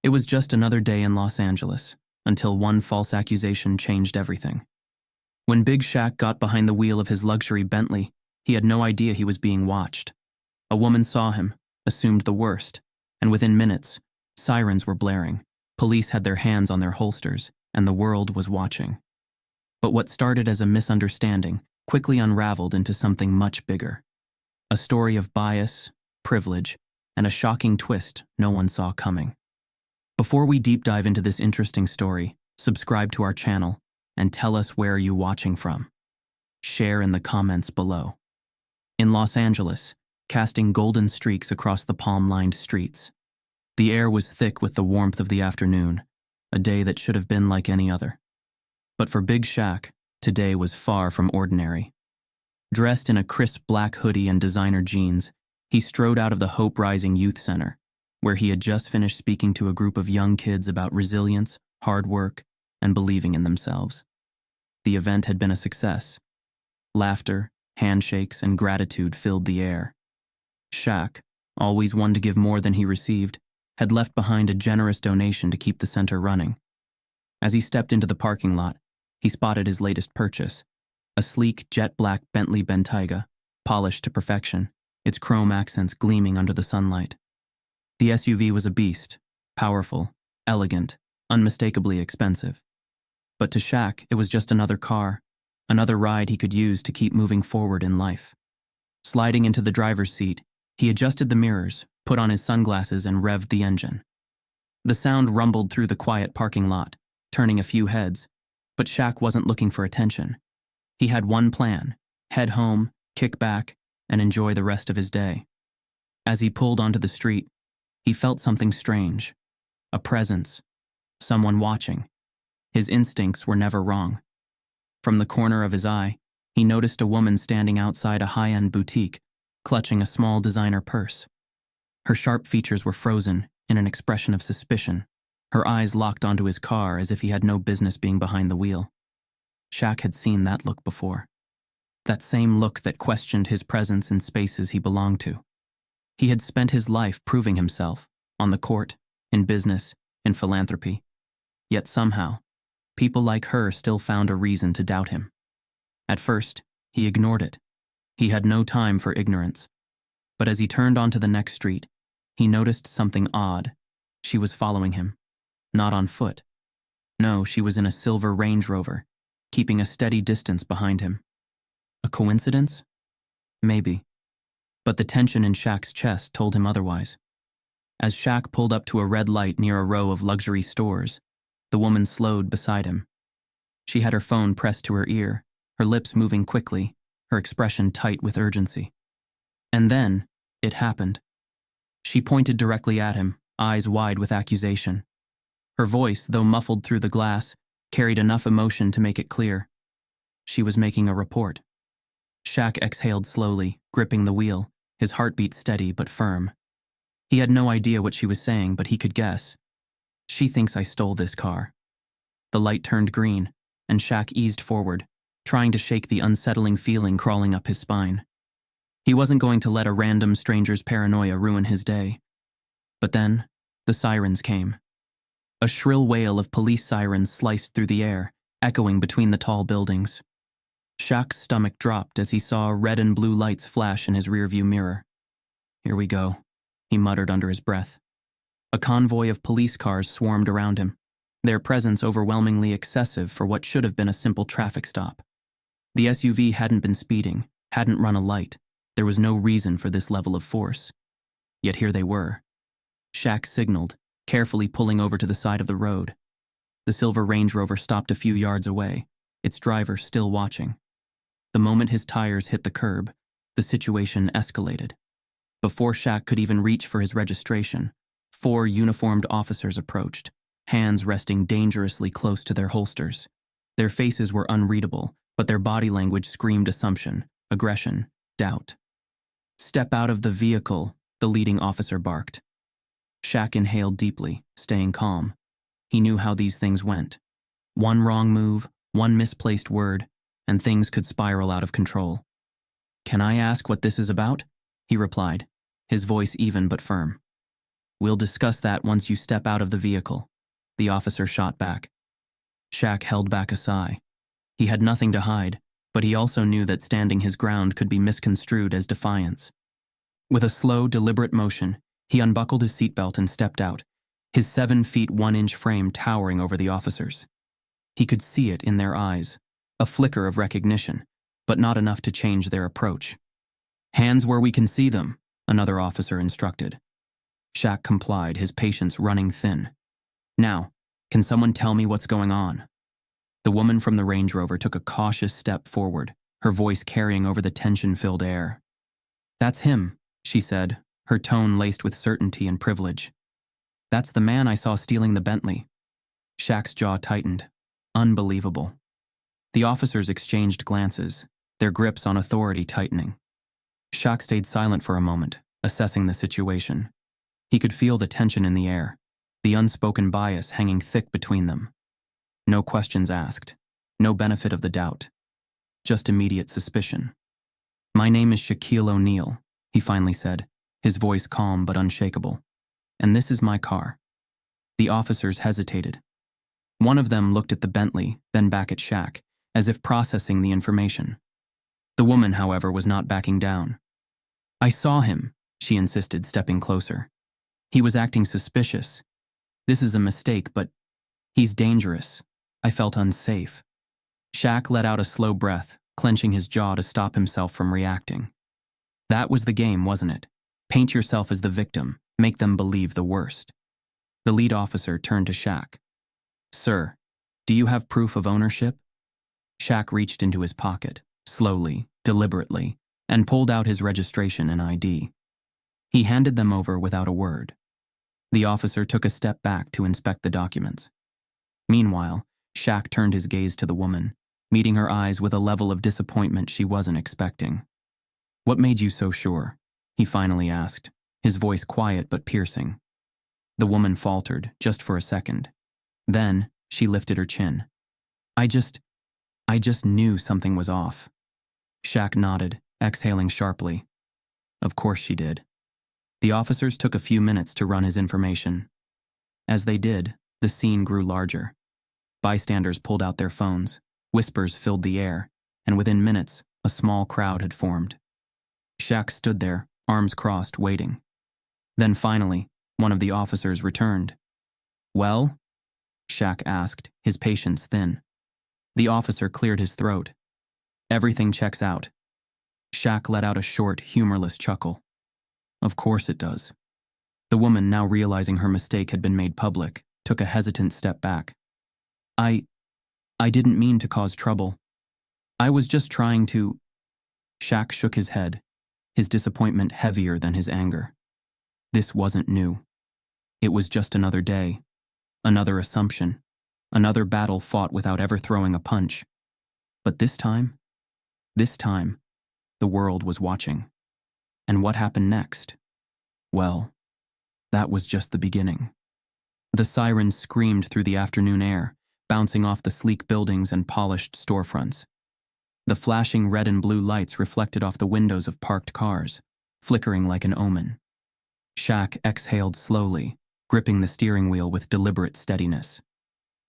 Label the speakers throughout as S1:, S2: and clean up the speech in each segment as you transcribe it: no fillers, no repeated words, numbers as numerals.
S1: It was just another day in Los Angeles, until one false accusation changed everything. When Big Shaq got behind the wheel of his luxury Bentley, he had no idea he was being watched. A woman saw him, assumed the worst, and within minutes, sirens were blaring, police had their hands on their holsters, and the world was watching. But what started as a misunderstanding quickly unraveled into something much bigger. A story of bias, privilege, and a shocking twist no one saw coming. Before we deep dive into this interesting story, subscribe to our channel and tell us where you're watching from. Share in the comments below. In Los Angeles, casting golden streaks across the palm-lined streets. The air was thick with the warmth of the afternoon, a day that should have been like any other. But for Big Shaq, today was far from ordinary. Dressed in a crisp black hoodie and designer jeans, he strode out of the Hope Rising Youth Center, where he had just finished speaking to a group of young kids about resilience, hard work, and believing in themselves. The event had been a success. Laughter, handshakes, and gratitude filled the air. Shaq, always one to give more than he received, had left behind a generous donation to keep the center running. As he stepped into the parking lot, he spotted his latest purchase, a sleek jet-black Bentley Bentayga, polished to perfection, its chrome accents gleaming under the sunlight. The SUV was a beast, powerful, elegant, unmistakably expensive. But to Shaq, it was just another car, another ride he could use to keep moving forward in life. Sliding into the driver's seat, he adjusted the mirrors, put on his sunglasses, and revved the engine. The sound rumbled through the quiet parking lot, turning a few heads, but Shaq wasn't looking for attention. He had one plan: head home, kick back, and enjoy the rest of his day. As he pulled onto the street, he felt something strange, a presence, someone watching. His instincts were never wrong. From the corner of his eye, he noticed a woman standing outside a high-end boutique, clutching a small designer purse. Her sharp features were frozen in an expression of suspicion, her eyes locked onto his car as if he had no business being behind the wheel. Shaq had seen that look before. That same look that questioned his presence in spaces he belonged to. He had spent his life proving himself, on the court, in business, in philanthropy. Yet somehow, people like her still found a reason to doubt him. At first, he ignored it. He had no time for ignorance. But as he turned onto the next street, he noticed something odd. She was following him. Not on foot. No, she was in a silver Range Rover, keeping a steady distance behind him. A coincidence? Maybe. But the tension in Shaq's chest told him otherwise. As Shaq pulled up to a red light near a row of luxury stores, the woman slowed beside him. She had her phone pressed to her ear, her lips moving quickly, her expression tight with urgency. And then, it happened. She pointed directly at him, eyes wide with accusation. Her voice, though muffled through the glass, carried enough emotion to make it clear. She was making a report. Shaq exhaled slowly, gripping the wheel, his heartbeat steady but firm. He had no idea what she was saying, but he could guess. She thinks I stole this car. The light turned green, and Shaq eased forward, trying to shake the unsettling feeling crawling up his spine. He wasn't going to let a random stranger's paranoia ruin his day. But then, the sirens came. A shrill wail of police sirens sliced through the air, echoing between the tall buildings. Shaq's stomach dropped as he saw red and blue lights flash in his rearview mirror. Here we go, he muttered under his breath. A convoy of police cars swarmed around him, their presence overwhelmingly excessive for what should have been a simple traffic stop. The SUV hadn't been speeding, hadn't run a light. There was no reason for this level of force. Yet here they were. Shaq signaled, carefully pulling over to the side of the road. The silver Range Rover stopped a few yards away, its driver still watching. The moment his tires hit the curb, the situation escalated. Before Shaq could even reach for his registration, 4 uniformed officers approached, hands resting dangerously close to their holsters. Their faces were unreadable, but their body language screamed assumption, aggression, doubt. "Step out of the vehicle," the leading officer barked. Shaq inhaled deeply, staying calm. He knew how these things went. One wrong move, one misplaced word, and things could spiral out of control. "Can I ask what this is about?" he replied, his voice even but firm. We'll discuss that once you step out of the vehicle, the officer shot back. Shaq held back a sigh. He had nothing to hide, but he also knew that standing his ground could be misconstrued as defiance. With a slow, deliberate motion, he unbuckled his seatbelt and stepped out, his 7 feet 1 inch frame towering over the officers. He could see it in their eyes, a flicker of recognition, but not enough to change their approach. Hands where we can see them, another officer instructed. Shaq complied, his patience running thin. Now, can someone tell me what's going on? The woman from the Range Rover took a cautious step forward, her voice carrying over the tension-filled air. That's him, she said, her tone laced with certainty and privilege. That's the man I saw stealing the Bentley. Shaq's jaw tightened. Unbelievable. The officers exchanged glances, their grips on authority tightening. Shaq stayed silent for a moment, assessing the situation. He could feel the tension in the air, the unspoken bias hanging thick between them. No questions asked, no benefit of the doubt, just immediate suspicion. My name is Shaquille O'Neal, he finally said, his voice calm but unshakable. And this is my car. The officers hesitated. One of them looked at the Bentley, then back at Shaq, as if processing the information. The woman, however, was not backing down. I saw him, she insisted, stepping closer. He was acting suspicious. This is a mistake, but he's dangerous. I felt unsafe. Shaq let out a slow breath, clenching his jaw to stop himself from reacting. That was the game, wasn't it? Paint yourself as the victim, make them believe the worst. The lead officer turned to Shaq. Sir, do you have proof of ownership? Shaq reached into his pocket, slowly, deliberately, and pulled out his registration and ID. He handed them over without a word. The officer took a step back to inspect the documents. Meanwhile, Shaq turned his gaze to the woman, meeting her eyes with a level of disappointment she wasn't expecting. What made you so sure? He finally asked, his voice quiet but piercing. The woman faltered, just for a second. Then, she lifted her chin. I just knew something was off. Shaq nodded, exhaling sharply. Of course she did. The officers took a few minutes to run his information. As they did, the scene grew larger. Bystanders pulled out their phones, whispers filled the air, and within minutes, a small crowd had formed. Shaq stood there, arms crossed, waiting. Then finally, one of the officers returned. Well? Shaq asked, his patience thin. The officer cleared his throat. Everything checks out. Shaq let out a short, humorless chuckle. Of course it does. The woman, now realizing her mistake had been made public, took a hesitant step back. I didn't mean to cause trouble. I was just trying to... Shaq shook his head, his disappointment heavier than his anger. This wasn't new. It was just another day, another assumption, another battle fought without ever throwing a punch. But this time, the world was watching. And what happened next? Well, that was just the beginning. The sirens screamed through the afternoon air, bouncing off the sleek buildings and polished storefronts. The flashing red and blue lights reflected off the windows of parked cars, flickering like an omen. Shaq exhaled slowly, gripping the steering wheel with deliberate steadiness.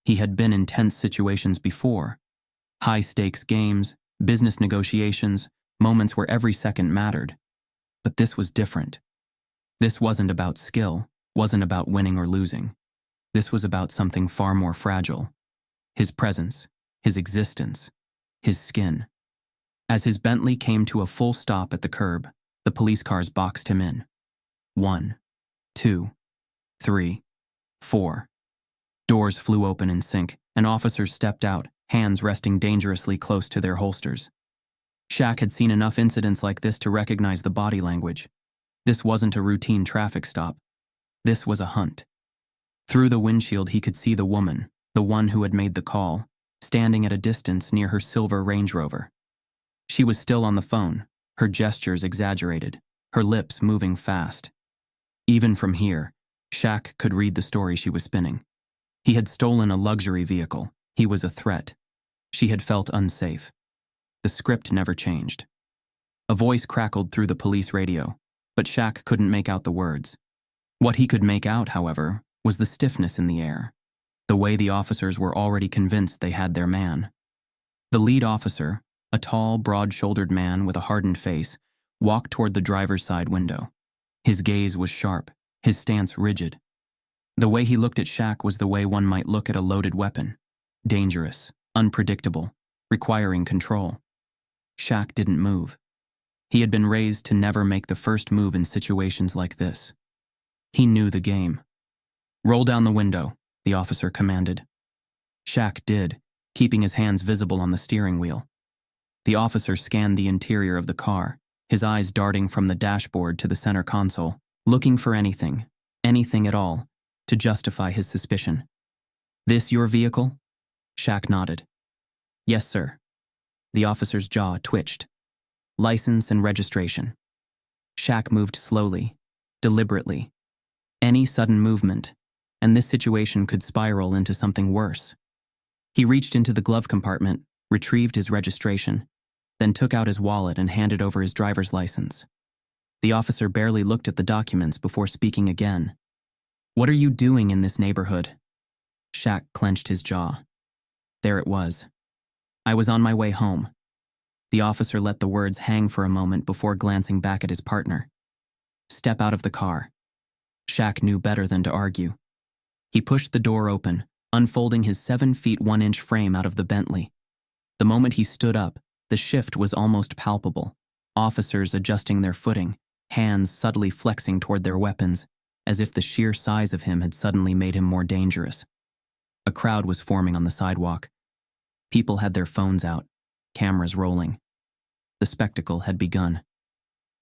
S1: He had been in tense situations before. High-stakes games, business negotiations, moments where every second mattered. But this was different. This wasn't about skill, wasn't about winning or losing. This was about something far more fragile. His presence, his existence, his skin. As his Bentley came to a full stop at the curb, the police cars boxed him in. 1, 2, 3, 4. Doors flew open in sync, and officers stepped out, hands resting dangerously close to their holsters. Shaq had seen enough incidents like this to recognize the body language. This wasn't a routine traffic stop. This was a hunt. Through the windshield he could see the woman, the one who had made the call, standing at a distance near her silver Range Rover. She was still on the phone, her gestures exaggerated, her lips moving fast. Even from here, Shaq could read the story she was spinning. He had stolen a luxury vehicle. He was a threat. She had felt unsafe. The script never changed. A voice crackled through the police radio, but Shaq couldn't make out the words. What he could make out, however, was the stiffness in the air, the way the officers were already convinced they had their man. The lead officer, a tall, broad-shouldered man with a hardened face, walked toward the driver's side window. His gaze was sharp, his stance rigid. The way he looked at Shaq was the way one might look at a loaded weapon. Dangerous, unpredictable, requiring control. Shaq didn't move. He had been raised to never make the first move in situations like this. He knew the game. "Roll down the window," the officer commanded. Shaq did, keeping his hands visible on the steering wheel. The officer scanned the interior of the car, his eyes darting from the dashboard to the center console, looking for anything at all, to justify his suspicion. "This your vehicle?" Shaq nodded. "Yes, sir." The officer's jaw twitched. "License and registration." Shaq moved slowly, deliberately. Any sudden movement, and this situation could spiral into something worse. He reached into the glove compartment, retrieved his registration, then took out his wallet and handed over his driver's license. The officer barely looked at the documents before speaking again. "What are you doing in this neighborhood?" Shaq clenched his jaw. There it was. "I was on my way home." The officer let the words hang for a moment before glancing back at his partner. "Step out of the car." Shaq knew better than to argue. He pushed the door open, unfolding his 7 feet 1 inch frame out of the Bentley. The moment he stood up, the shift was almost palpable. Officers adjusting their footing, hands subtly flexing toward their weapons, as if the sheer size of him had suddenly made him more dangerous. A crowd was forming on the sidewalk. People had their phones out, cameras rolling. The spectacle had begun.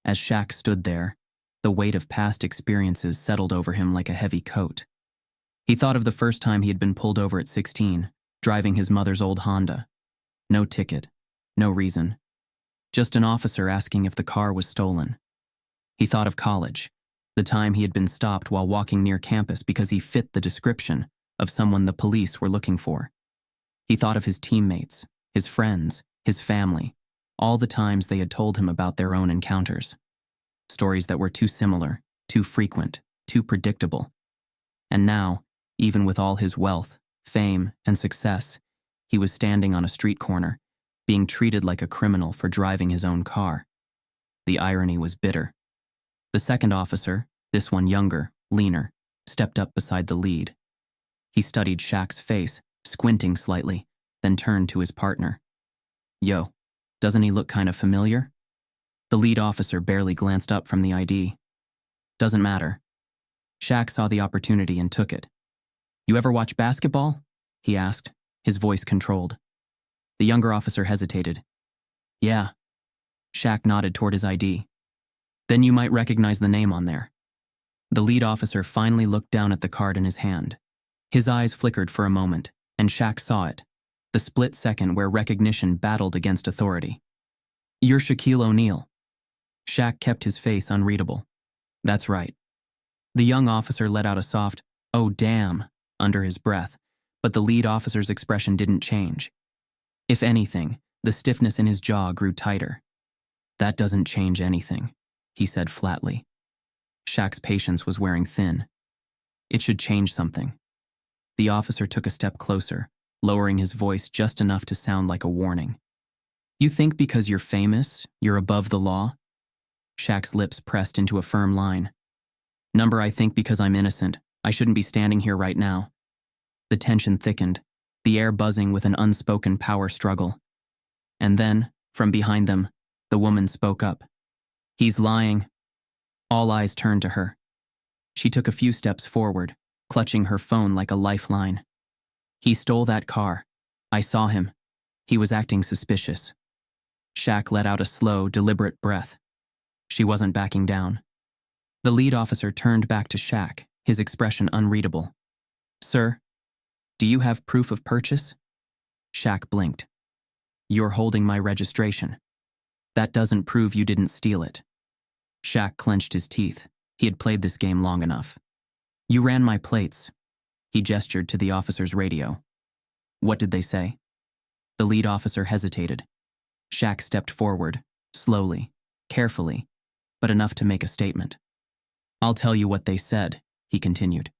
S1: As Shaq stood there, the weight of past experiences settled over him like a heavy coat. He thought of the first time he had been pulled over at 16, driving his mother's old Honda. No ticket, no reason. Just an officer asking if the car was stolen. He thought of college, the time he had been stopped while walking near campus because he fit the description of someone the police were looking for. He thought of his teammates, his friends, his family, all the times they had told him about their own encounters. Stories that were too similar, too frequent, too predictable. And now, even with all his wealth, fame, and success, he was standing on a street corner, being treated like a criminal for driving his own car. The irony was bitter. The second officer, this one younger, leaner, stepped up beside the lead. He studied Shaq's face, squinting slightly, then turned to his partner. "Yo, doesn't he look kind of familiar?" The lead officer barely glanced up from the ID. "Doesn't matter." Shaq saw the opportunity and took it. "You ever watch basketball?" he asked, his voice controlled. The younger officer hesitated. "Yeah." Shaq nodded toward his ID. "Then you might recognize the name on there." The lead officer finally looked down at the card in his hand. His eyes flickered for a moment, and Shaq saw it, the split second where recognition battled against authority. "You're Shaquille O'Neal." Shaq kept his face unreadable. "That's right." The young officer let out a soft, "Oh damn," under his breath, but the lead officer's expression didn't change. If anything, the stiffness in his jaw grew tighter. "That doesn't change anything," he said flatly. Shaq's patience was wearing thin. "It should change something." The officer took a step closer, lowering his voice just enough to sound like a warning. "You think because you're famous, you're above the law?" Shaq's lips pressed into a firm line. "Number, I think because I'm innocent, I shouldn't be standing here right now." The tension thickened, the air buzzing with an unspoken power struggle. And then, from behind them, the woman spoke up. "He's lying." All eyes turned to her. She took a few steps forward, clutching her phone like a lifeline. "He stole that car. I saw him. He was acting suspicious." Shaq let out a slow, deliberate breath. She wasn't backing down. The lead officer turned back to Shaq, his expression unreadable. "Sir, do you have proof of purchase?" Shaq blinked. "You're holding my registration. That doesn't prove you didn't steal it." Shaq clenched his teeth. He had played this game long enough. "You ran my plates." He gestured to the officer's radio. "What did they say?" The lead officer hesitated. Shaq stepped forward, slowly, carefully, but enough to make a statement. "I'll tell you what they said," he continued.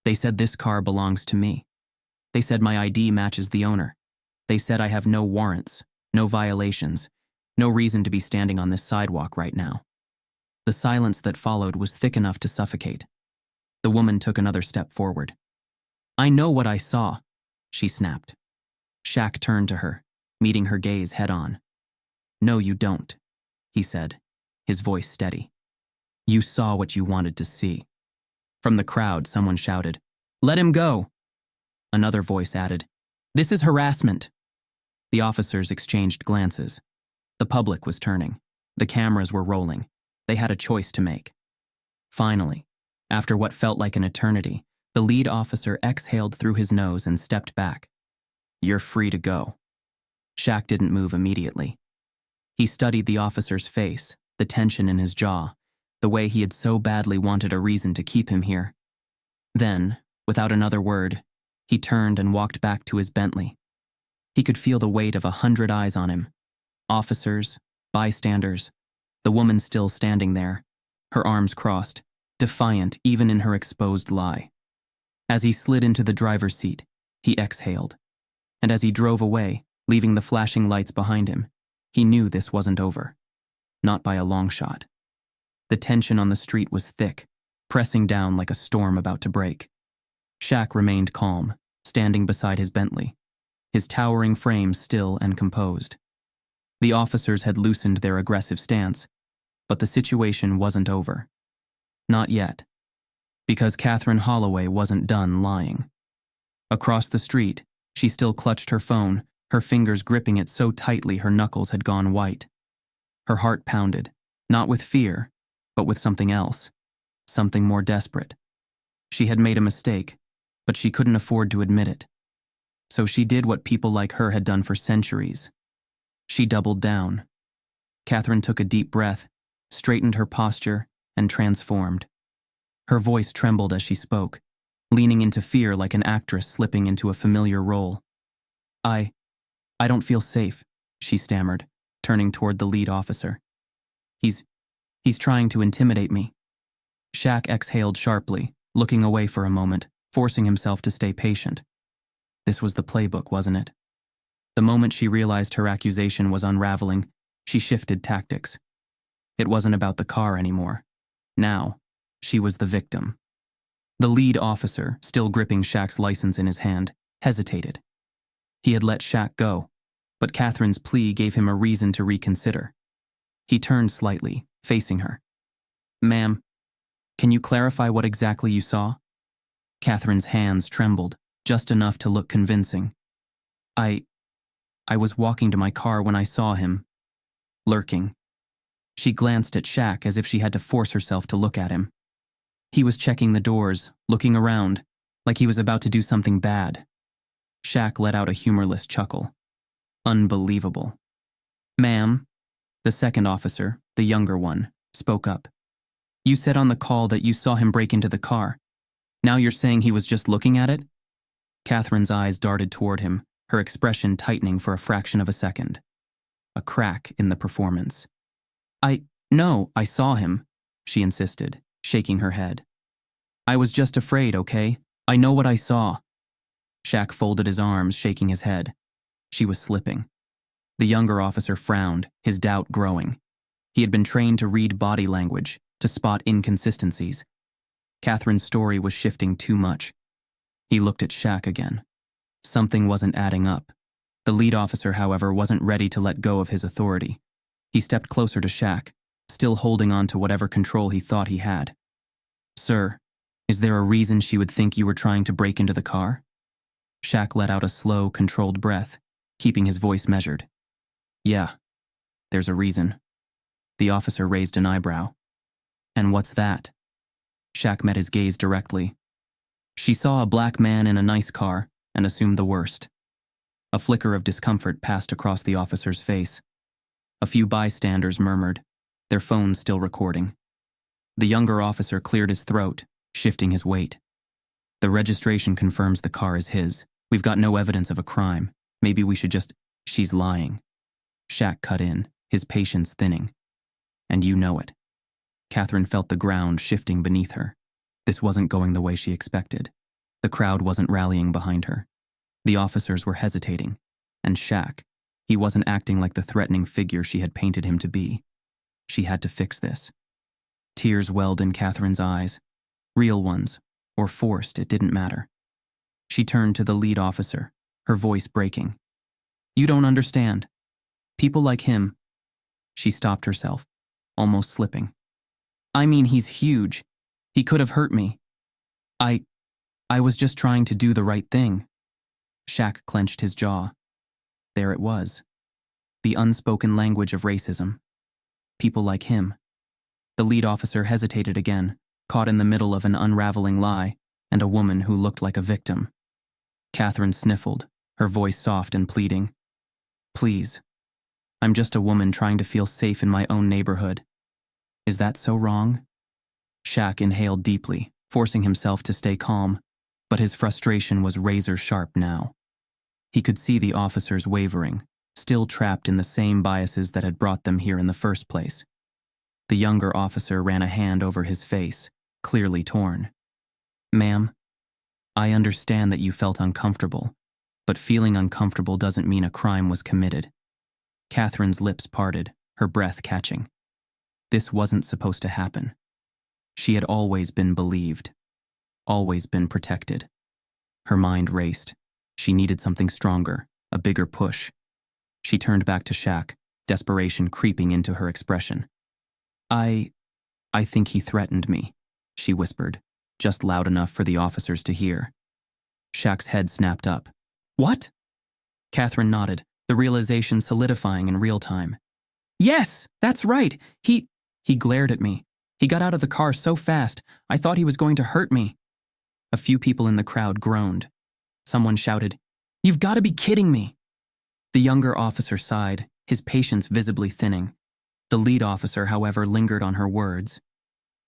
S1: They said this car belongs to me. They said my ID matches the owner. They said I have no warrants, no violations, no reason to be standing on this sidewalk right now. The silence that followed was thick enough to suffocate. The woman took another step forward. I know what I saw, she snapped. Shaq turned to her, meeting her gaze head-on. No, you don't, he said, his voice steady. You saw what you wanted to see. From the crowd, someone shouted, Let him go! Another voice added, This is harassment. The officers exchanged glances. The public was turning. The cameras were rolling. They had a choice to make. Finally, after what felt like an eternity, the lead officer exhaled through his nose and stepped back. You're free to go. Shaq didn't move immediately. He studied the officer's face, the tension in his jaw, the way he had so badly wanted a reason to keep him here. Then, without another word, he turned and walked back to his Bentley. He could feel the weight of 100 eyes on him. Officers, bystanders, the woman still standing there, her arms crossed, defiant even in her exposed lie. As he slid into the driver's seat, he exhaled. And as he drove away, leaving the flashing lights behind him, he knew this wasn't over. Not by a long shot. The tension on the street was thick, pressing down like a storm about to break. Shaq remained calm, standing beside his Bentley, his towering frame still and composed. The officers had loosened their aggressive stance, but the situation wasn't over. Not yet. Because Catherine Holloway wasn't done lying. Across the street, she still clutched her phone, her fingers gripping it so tightly her knuckles had gone white. Her heart pounded, not with fear, but with something else, something more desperate. She had made a mistake, but she couldn't afford to admit it. So she did what people like her had done for centuries. She doubled down. Catherine took a deep breath, straightened her posture, and transformed. Her voice trembled as she spoke, leaning into fear like an actress slipping into a familiar role. I don't feel safe, she stammered, turning toward the lead officer. He's trying to intimidate me. Shaq exhaled sharply, looking away for a moment, forcing himself to stay patient. This was the playbook, wasn't it? The moment she realized her accusation was unraveling, she shifted tactics. It wasn't about the car anymore. Now, she was the victim. The lead officer, still gripping Shaq's license in his hand, hesitated. He had let Shaq go, but Catherine's plea gave him a reason to reconsider. He turned slightly, facing her. Ma'am, can you clarify what exactly you saw? Catherine's hands trembled, just enough to look convincing. I was walking to my car when I saw him, lurking. She glanced at Shaq as if she had to force herself to look at him. He was checking the doors, looking around, like he was about to do something bad. Shaq let out a humorless chuckle. Unbelievable. Ma'am, the second officer, the younger one, spoke up. You said on the call that you saw him break into the car. Now you're saying he was just looking at it? Catherine's eyes darted toward him, her expression tightening for a fraction of a second. A crack in the performance. No, I saw him, she insisted, shaking her head. I was just afraid, okay? I know what I saw. Shaq folded his arms, shaking his head. She was slipping. The younger officer frowned, his doubt growing. He had been trained to read body language, to spot inconsistencies. Catherine's story was shifting too much. He looked at Shaq again. Something wasn't adding up. The lead officer, however, wasn't ready to let go of his authority. He stepped closer to Shaq, still holding on to whatever control he thought he had. Sir, is there a reason she would think you were trying to break into the car? Shaq let out a slow, controlled breath, keeping his voice measured. Yeah, there's a reason. The officer raised an eyebrow. And what's that? Shaq met his gaze directly. She saw a black man in a nice car and assumed the worst. A flicker of discomfort passed across the officer's face. A few bystanders murmured, their phones still recording. The younger officer cleared his throat, shifting his weight. The registration confirms the car is his. We've got no evidence of a crime. Maybe we should just... She's lying. Shaq cut in, his patience thinning. And you know it. Catherine felt the ground shifting beneath her. This wasn't going the way she expected. The crowd wasn't rallying behind her. The officers were hesitating. And Shaq, he wasn't acting like the threatening figure she had painted him to be. She had to fix this. Tears welled in Catherine's eyes. Real ones, or forced, it didn't matter. She turned to the lead officer, her voice breaking. "You don't understand. People like him." She stopped herself, almost slipping. "I mean, he's huge. He could have hurt me. I was just trying to do the right thing." Shaq clenched his jaw. There it was. The unspoken language of racism. People like him. The lead officer hesitated again, caught in the middle of an unraveling lie, and a woman who looked like a victim. Catherine sniffled, her voice soft and pleading. "Please. I'm just a woman trying to feel safe in my own neighborhood. Is that so wrong?" Shaq inhaled deeply, forcing himself to stay calm, but his frustration was razor-sharp now. He could see the officers wavering, still trapped in the same biases that had brought them here in the first place. The younger officer ran a hand over his face, clearly torn. "Ma'am, I understand that you felt uncomfortable, but feeling uncomfortable doesn't mean a crime was committed." Catherine's lips parted, her breath catching. This wasn't supposed to happen. She had always been believed, always been protected. Her mind raced. She needed something stronger, a bigger push. She turned back to Shaq, desperation creeping into her expression. I think he threatened me," she whispered, just loud enough for the officers to hear. Shaq's head snapped up. "What?" Catherine nodded, the realization solidifying in real time. "Yes, that's right. He glared at me. He got out of the car so fast, I thought he was going to hurt me." A few people in the crowd groaned. Someone shouted, "You've got to be kidding me." The younger officer sighed, his patience visibly thinning. The lead officer, however, lingered on her words.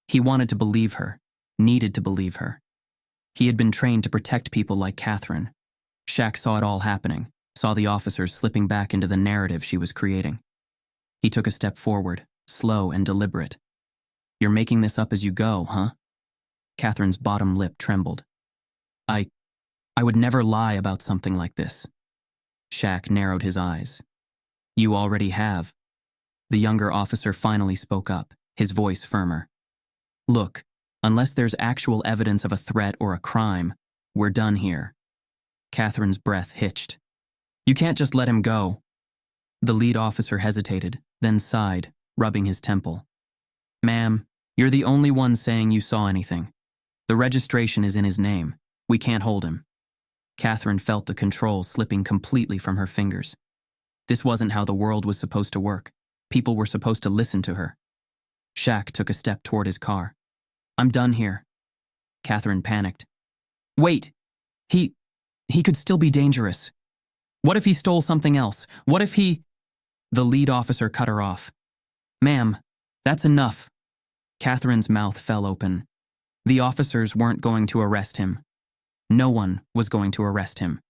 S1: He wanted to believe her, needed to believe her. He had been trained to protect people like Catherine. Shaq saw it all happening, saw the officers slipping back into the narrative she was creating. He took a step forward, slow and deliberate. "You're making this up as you go, huh?" Catherine's bottom lip trembled. I would never lie about something like this." Shaq narrowed his eyes. "You already have." The younger officer finally spoke up, his voice firmer. "Look, unless there's actual evidence of a threat or a crime, we're done here." Catherine's breath hitched. "You can't just let him go." The lead officer hesitated, then sighed, rubbing his temple. "Ma'am, you're the only one saying you saw anything. The registration is in his name. We can't hold him." Catherine felt the control slipping completely from her fingers. This wasn't how the world was supposed to work. People were supposed to listen to her. Shaq took a step toward his car. "I'm done here." Catherine panicked. "Wait, he could still be dangerous. What if he stole something else? What if he—" The lead officer cut her off. "Ma'am, that's enough." Catherine's mouth fell open. The officers weren't going to arrest him. No one was going to arrest him.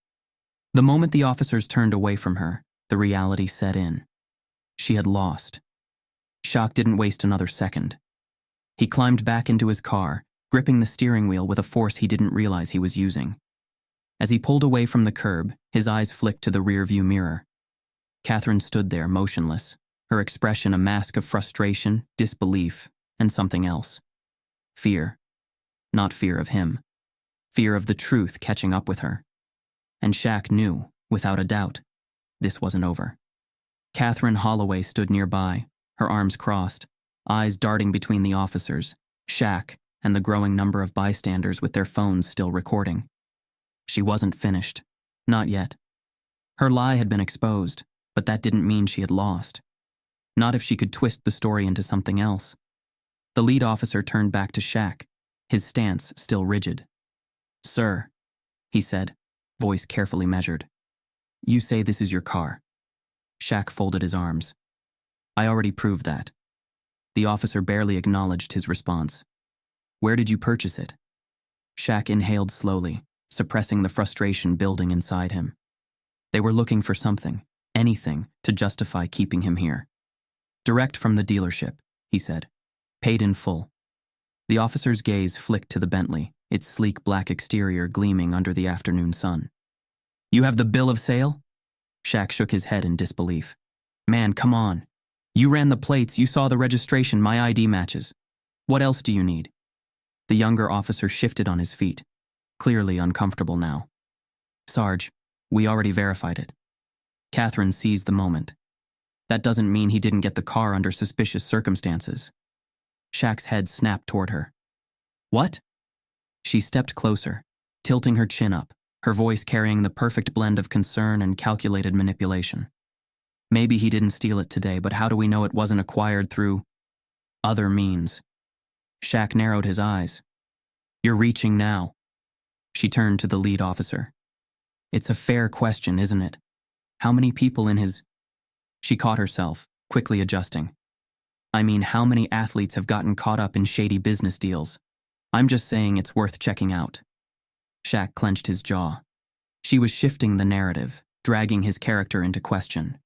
S1: The moment the officers turned away from her, the reality set in. She had lost. Shaq didn't waste another second. He climbed back into his car, gripping the steering wheel with a force he didn't realize he was using. As he pulled away from the curb, his eyes flicked to the rearview mirror. Catherine stood there, motionless, her expression a mask of frustration, disbelief, and something else. Fear. Not fear of him. Fear of the truth catching up with her. And Shaq knew, without a doubt, this wasn't over. Catherine Holloway stood nearby, her arms crossed, eyes darting between the officers, Shaq, and the growing number of bystanders with their phones still recording. She wasn't finished. Not yet. Her lie had been exposed, but that didn't mean she had lost. Not if she could twist the story into something else. The lead officer turned back to Shaq, his stance still rigid. "Sir," he said, voice carefully measured. "You say this is your car." Shaq folded his arms. "I already proved that." The officer barely acknowledged his response. "Where did you purchase it?" Shaq inhaled slowly, suppressing the frustration building inside him. They were looking for something, anything, to justify keeping him here. "Direct from the dealership," he said. "Paid in full." The officer's gaze flicked to the Bentley, its sleek black exterior gleaming under the afternoon sun. "You have the bill of sale?" Shaq shook his head in disbelief. "Man, come on. You ran the plates, you saw the registration, my ID matches. What else do you need?" The younger officer shifted on his feet, clearly uncomfortable now. "Sarge, we already verified it." Catherine seized the moment. "That doesn't mean he didn't get the car under suspicious circumstances." Shaq's head snapped toward her. "What?" She stepped closer, tilting her chin up, her voice carrying the perfect blend of concern and calculated manipulation. "Maybe he didn't steal it today, but how do we know it wasn't acquired through other means?" Shaq narrowed his eyes. "You're reaching now." She turned to the lead officer. "It's a fair question, isn't it? How many people in his—" She caught herself, quickly adjusting. "I mean, how many athletes have gotten caught up in shady business deals? I'm just saying it's worth checking out." Shaq clenched his jaw. She was shifting the narrative, dragging his character into question.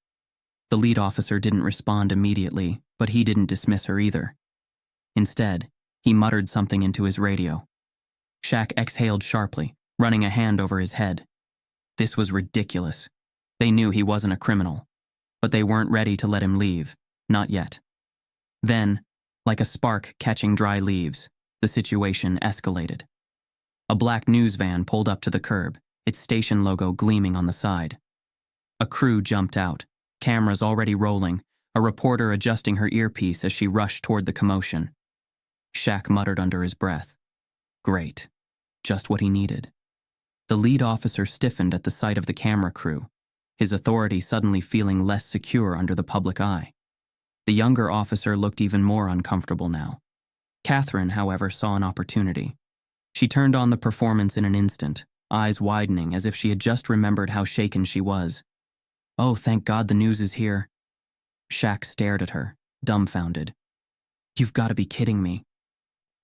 S1: The lead officer didn't respond immediately, but he didn't dismiss her either. Instead, he muttered something into his radio. Shaq exhaled sharply, running a hand over his head. This was ridiculous. They knew he wasn't a criminal, but they weren't ready to let him leave, not yet. Then, like a spark catching dry leaves, the situation escalated. A black news van pulled up to the curb, its station logo gleaming on the side. A crew jumped out, cameras already rolling, a reporter adjusting her earpiece as she rushed toward the commotion. Shaq muttered under his breath. Great. Just what he needed. The lead officer stiffened at the sight of the camera crew, his authority suddenly feeling less secure under the public eye. The younger officer looked even more uncomfortable now. Catherine, however, saw an opportunity. She turned on the performance in an instant, eyes widening as if she had just remembered how shaken she was. "Oh, thank God the news is here." Shaq stared at her, dumbfounded. "You've got to be kidding me."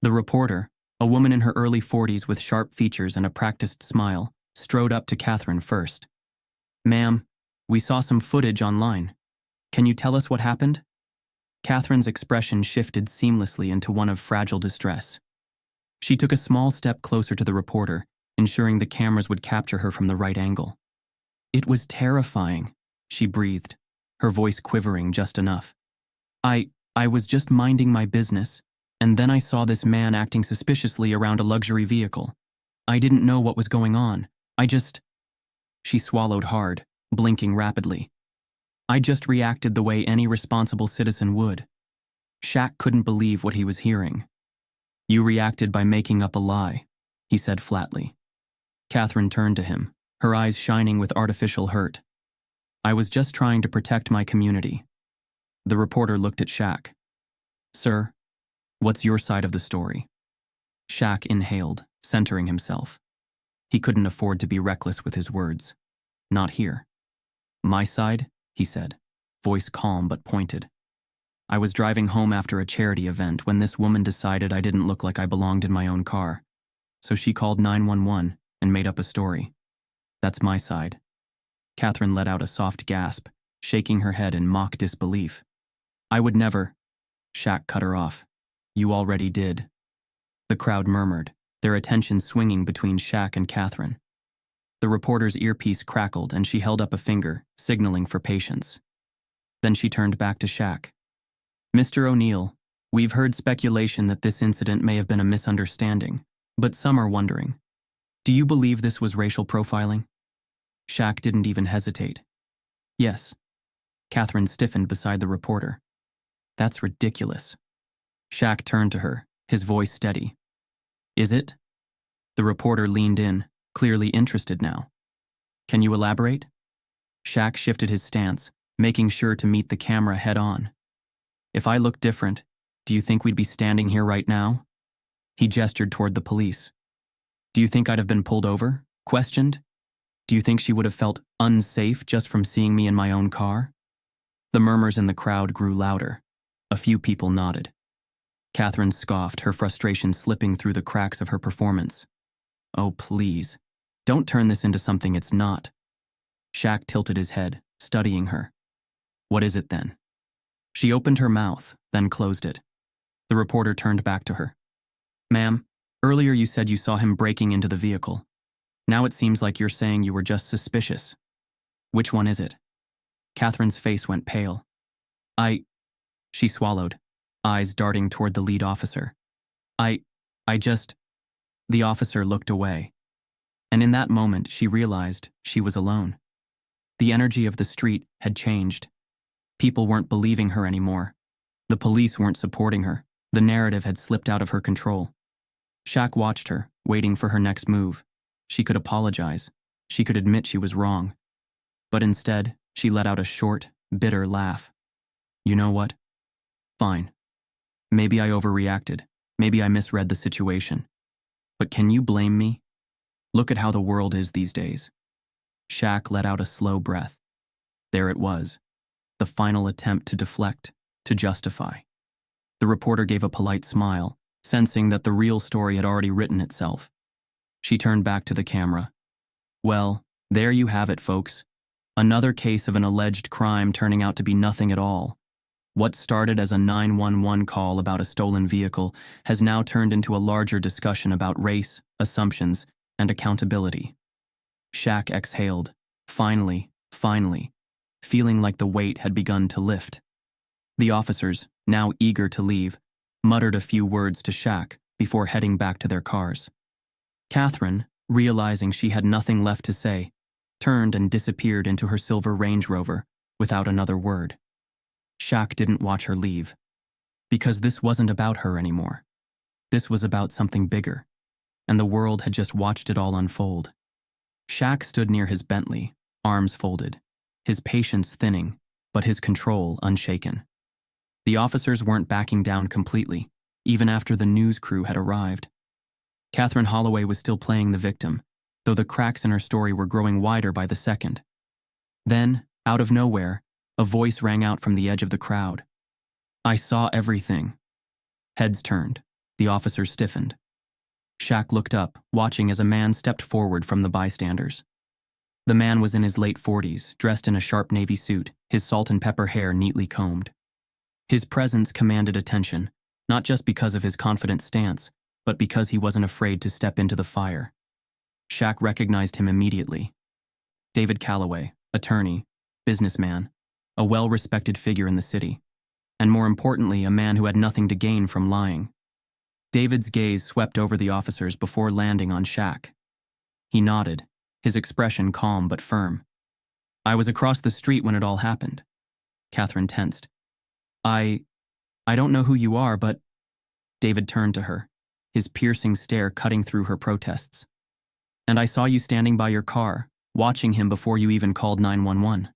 S1: The reporter, a woman in her early 40s with sharp features and a practiced smile, strode up to Catherine first. "Ma'am, we saw some footage online. Can you tell us what happened?" Catherine's expression shifted seamlessly into one of fragile distress. She took a small step closer to the reporter, ensuring the cameras would capture her from the right angle. "It was terrifying," she breathed, her voice quivering just enough. I was just minding my business, and then I saw this man acting suspiciously around a luxury vehicle. I didn't know what was going on. She swallowed hard, blinking rapidly. "I just reacted the way any responsible citizen would." Shaq couldn't believe what he was hearing. "You reacted by making up a lie," he said flatly. Catherine turned to him, her eyes shining with artificial hurt. "I was just trying to protect my community." The reporter looked at Shaq. "Sir, what's your side of the story?" Shaq inhaled, centering himself. He couldn't afford to be reckless with his words. Not here. "My side?" he said, voice calm but pointed. "I was driving home after a charity event when this woman decided I didn't look like I belonged in my own car. So she called 911 and made up a story. That's my side." Catherine let out a soft gasp, shaking her head in mock disbelief. "I would never—" Shaq cut her off. "You already did." The crowd murmured, their attention swinging between Shaq and Catherine. The reporter's earpiece crackled and she held up a finger, signaling for patience. Then she turned back to Shaq. "Mr. O'Neill, we've heard speculation that this incident may have been a misunderstanding, but some are wondering. Do you believe this was racial profiling?" Shaq didn't even hesitate. "Yes." Catherine stiffened beside the reporter. "That's ridiculous." Shaq turned to her, his voice steady. "Is it?" The reporter leaned in, clearly interested now. "Can you elaborate?" Shaq shifted his stance, making sure to meet the camera head-on. "If I looked different, do you think we'd be standing here right now?" He gestured toward the police. "Do you think I'd have been pulled over, questioned? Do you think she would have felt unsafe just from seeing me in my own car?" The murmurs in the crowd grew louder. A few people nodded. Catherine scoffed, her frustration slipping through the cracks of her performance. "Oh, please. Don't turn this into something it's not." Shaq tilted his head, studying her. "What is it then?" She opened her mouth, then closed it. The reporter turned back to her. Ma'am, earlier you said you saw him breaking into the vehicle. Now it seems like you're saying you were just suspicious. Which one is it? Catherine's face went pale. She swallowed, eyes darting toward the lead officer. I just... The officer looked away. And in that moment, she realized she was alone. The energy of the street had changed. People weren't believing her anymore. The police weren't supporting her. The narrative had slipped out of her control. Shaq watched her, waiting for her next move. She could apologize. She could admit she was wrong. But instead, she let out a short, bitter laugh. You know what? Fine. Maybe I overreacted. Maybe I misread the situation. But can you blame me? Look at how the world is these days. Shaq let out a slow breath. There it was. The final attempt to deflect, to justify. The reporter gave a polite smile, sensing that the real story had already written itself. She turned back to the camera. Well, there you have it, folks. Another case of an alleged crime turning out to be nothing at all. What started as a 911 call about a stolen vehicle has now turned into a larger discussion about race, assumptions, and accountability. Shaq exhaled, finally, feeling like the weight had begun to lift. The officers, now eager to leave, muttered a few words to Shaq before heading back to their cars. Catherine, realizing she had nothing left to say, turned and disappeared into her silver Range Rover without another word. Shaq didn't watch her leave, because this wasn't about her anymore. This was about something bigger, and the world had just watched it all unfold. Shaq stood near his Bentley, arms folded, his patience thinning, but his control unshaken. The officers weren't backing down completely, even after the news crew had arrived. Catherine Holloway was still playing the victim, though the cracks in her story were growing wider by the second. Then, out of nowhere, a voice rang out from the edge of the crowd. I saw everything. Heads turned. The officers stiffened. Shaq looked up, watching as a man stepped forward from the bystanders. The man was in his late 40s, dressed in a sharp navy suit, his salt and pepper hair neatly combed. His presence commanded attention, not just because of his confident stance, but because he wasn't afraid to step into the fire. Shaq recognized him immediately. David Calloway, attorney, businessman, a well-respected figure in the city, and more importantly, a man who had nothing to gain from lying. David's gaze swept over the officers before landing on Shaq. He nodded, his expression calm but firm. I was across the street when it all happened. Catherine tensed. I don't know who you are, but... David turned to her, his piercing stare cutting through her protests. And I saw you standing by your car, watching him before you even called 911.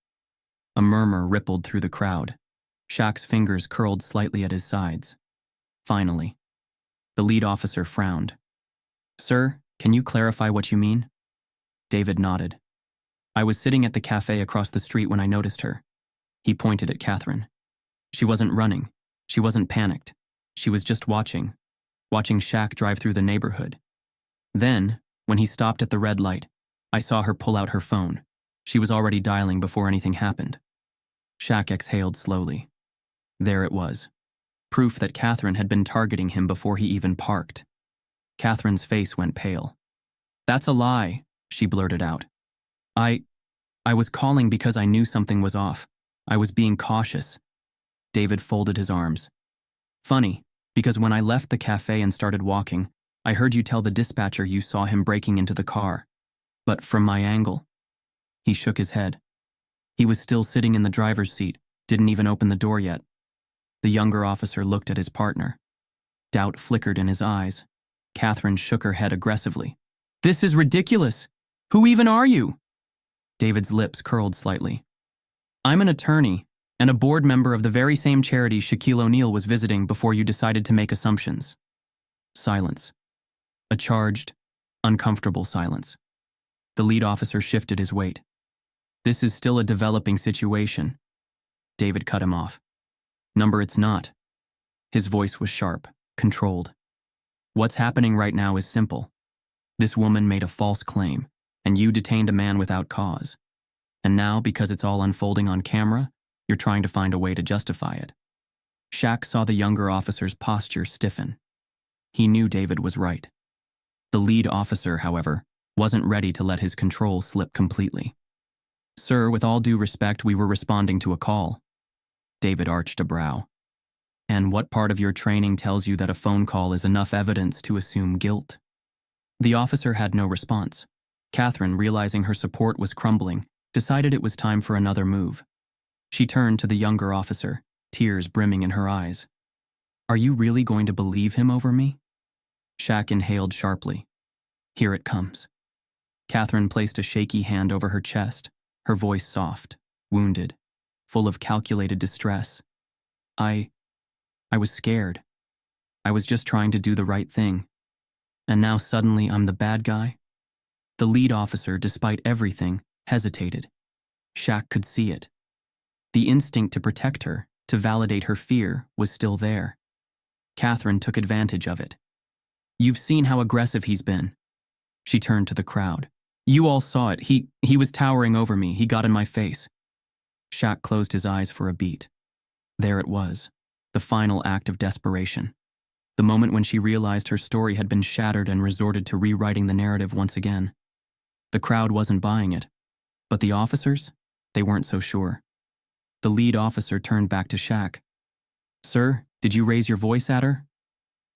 S1: A murmur rippled through the crowd. Shaq's fingers curled slightly at his sides. Finally, the lead officer frowned. Sir, can you clarify what you mean? David nodded. I was sitting at the cafe across the street when I noticed her. He pointed at Catherine. She wasn't running. She wasn't panicked. She was just watching Shaq drive through the neighborhood. Then, when he stopped at the red light, I saw her pull out her phone. She was already dialing before anything happened. Shaq exhaled slowly. There it was. Proof that Catherine had been targeting him before he even parked. Catherine's face went pale. That's a lie, she blurted out. I was calling because I knew something was off. I was being cautious. David folded his arms. Funny, because when I left the cafe and started walking, I heard you tell the dispatcher you saw him breaking into the car. But from my angle... He shook his head. He was still sitting in the driver's seat, didn't even open the door yet. The younger officer looked at his partner. Doubt flickered in his eyes. Catherine shook her head aggressively. This is ridiculous! Who even are you? David's lips curled slightly. I'm an attorney, and a board member of the very same charity Shaquille O'Neal was visiting before you decided to make assumptions. Silence. A charged, uncomfortable silence. The lead officer shifted his weight. This is still a developing situation. David cut him off. Number, it's not. His voice was sharp, controlled. What's happening right now is simple. This woman made a false claim, and you detained a man without cause. And now, because it's all unfolding on camera, you're trying to find a way to justify it. Shaq saw the younger officer's posture stiffen. He knew David was right. The lead officer, however, wasn't ready to let his control slip completely. "Sir, with all due respect, we were responding to a call." David arched a brow. "And what part of your training tells you that a phone call is enough evidence to assume guilt?" The officer had no response. Catherine, realizing her support was crumbling, decided it was time for another move. She turned to the younger officer, tears brimming in her eyes. "Are you really going to believe him over me?" Shaq inhaled sharply. "Here it comes." Catherine placed a shaky hand over her chest, her voice soft, wounded, full of calculated distress. I was scared. I was just trying to do the right thing. And now suddenly I'm the bad guy?" The lead officer, despite everything, hesitated. Shaq could see it. The instinct to protect her, to validate her fear, was still there. Catherine took advantage of it. "You've seen how aggressive he's been." She turned to the crowd. "You all saw it. He was towering over me. He got in my face." Shaq closed his eyes for a beat. There it was, the final act of desperation. The moment when she realized her story had been shattered and resorted to rewriting the narrative once again. The crowd wasn't buying it, but the officers, they weren't so sure. The lead officer turned back to Shaq. "Sir, did you raise your voice at her?"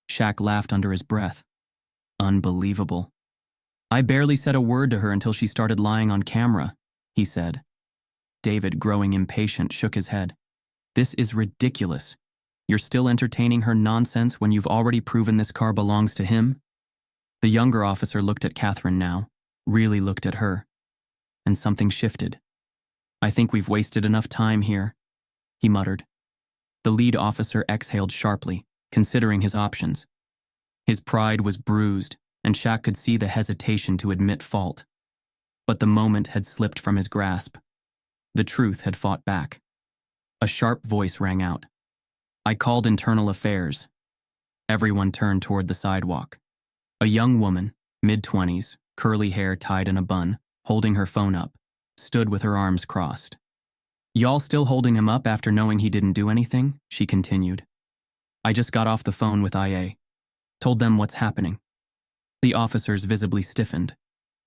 S1: Shaq laughed under his breath. "Unbelievable. I barely said a word to her until she started lying on camera," he said. David, growing impatient, shook his head. "This is ridiculous. You're still entertaining her nonsense when you've already proven this car belongs to him?" The younger officer looked at Catherine now, really looked at her, and something shifted. "I think we've wasted enough time here," he muttered. The lead officer exhaled sharply, considering his options. His pride was bruised, and Shaq could see the hesitation to admit fault. But the moment had slipped from his grasp. The truth had fought back. A sharp voice rang out. "I called internal affairs." Everyone turned toward the sidewalk. A young woman, mid-20s, curly hair tied in a bun, holding her phone up, stood with her arms crossed. "Y'all still holding him up after knowing he didn't do anything?" she continued. "I just got off the phone with IA. Told them what's happening." The officers visibly stiffened.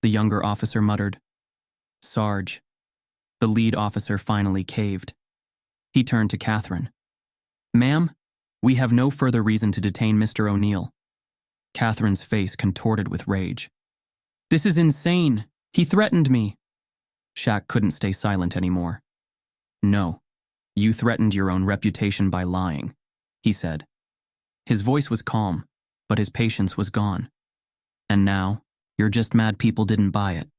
S1: The younger officer muttered, "Sarge." The lead officer finally caved. He turned to Catherine. "Ma'am, we have no further reason to detain Mr. O'Neill." Catherine's face contorted with rage. "This is insane. He threatened me." Shaq couldn't stay silent anymore. "No, you threatened your own reputation by lying," he said. His voice was calm, but his patience was gone. "And now, you're just mad people didn't buy it."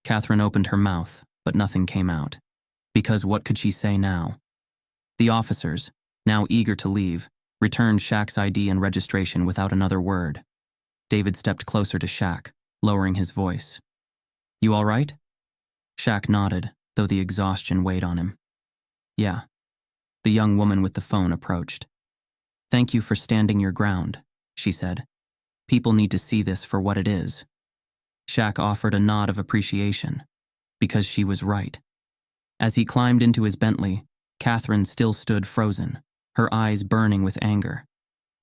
S1: Catherine opened her mouth, but nothing came out. Because what could she say now? The officers, now eager to leave, returned Shaq's ID and registration without another word. David stepped closer to Shaq, lowering his voice. "You all right?" Shaq nodded, though the exhaustion weighed on him. "Yeah." The young woman with the phone approached. "Thank you for standing your ground," she said. "People need to see this for what it is." Shaq offered a nod of appreciation, because she was right. As he climbed into his Bentley, Catherine still stood frozen, her eyes burning with anger.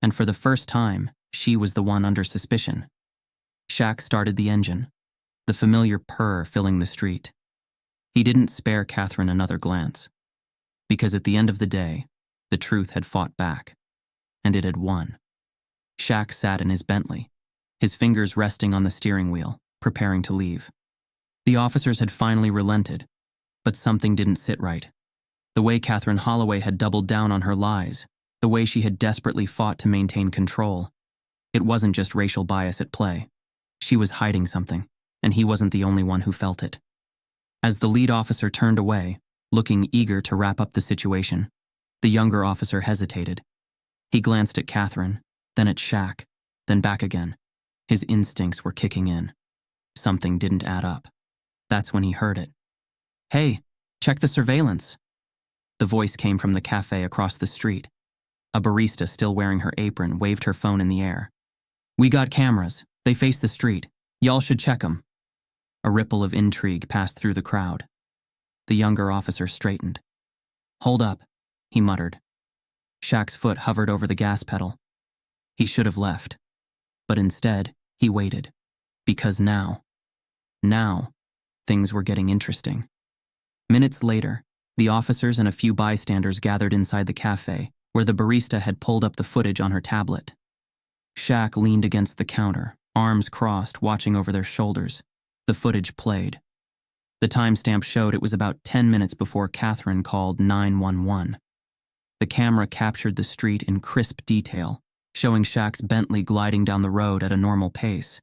S1: And for the first time, she was the one under suspicion. Shaq started the engine, the familiar purr filling the street. He didn't spare Catherine another glance, because at the end of the day, the truth had fought back, and it had won. Shaq sat in his Bentley, his fingers resting on the steering wheel, preparing to leave. The officers had finally relented, but something didn't sit right. The way Catherine Holloway had doubled down on her lies, the way she had desperately fought to maintain control. It wasn't just racial bias at play. She was hiding something, and he wasn't the only one who felt it. As the lead officer turned away, looking eager to wrap up the situation, the younger officer hesitated. He glanced at Catherine, then at Shaq, then back again. His instincts were kicking in. Something didn't add up. That's when he heard it. "Hey, check the surveillance." The voice came from the cafe across the street. A barista, still wearing her apron, waved her phone in the air. "We got cameras. They face the street. Y'all should check them." A ripple of intrigue passed through the crowd. The younger officer straightened. "Hold up," he muttered. Shaq's foot hovered over the gas pedal. He should have left. But instead, he waited. Because now, things were getting interesting. Minutes later, the officers and a few bystanders gathered inside the cafe, where the barista had pulled up the footage on her tablet. Shaq leaned against the counter, arms crossed, watching over their shoulders. The footage played. The timestamp showed it was about 10 minutes before Catherine called 911. The camera captured the street in crisp detail, showing Shaq's Bentley gliding down the road at a normal pace.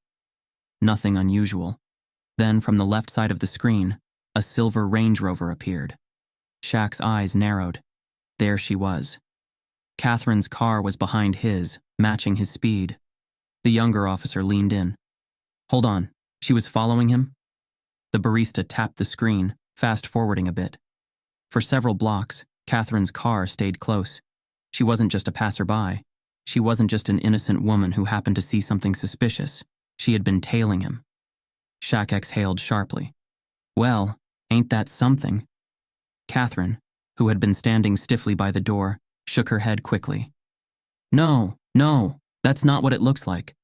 S1: Nothing unusual. Then, from the left side of the screen, a silver Range Rover appeared. Shaq's eyes narrowed. There she was. Catherine's car was behind his, matching his speed. The younger officer leaned in. Hold on, she was following him? The barista tapped the screen, fast-forwarding a bit. For several blocks, Catherine's car stayed close. She wasn't just a passerby. She wasn't just an innocent woman who happened to see something suspicious. She had been tailing him. Shaq exhaled sharply. Well, ain't that something? Catherine, who had been standing stiffly by the door, shook her head quickly. No, that's not what it looks like.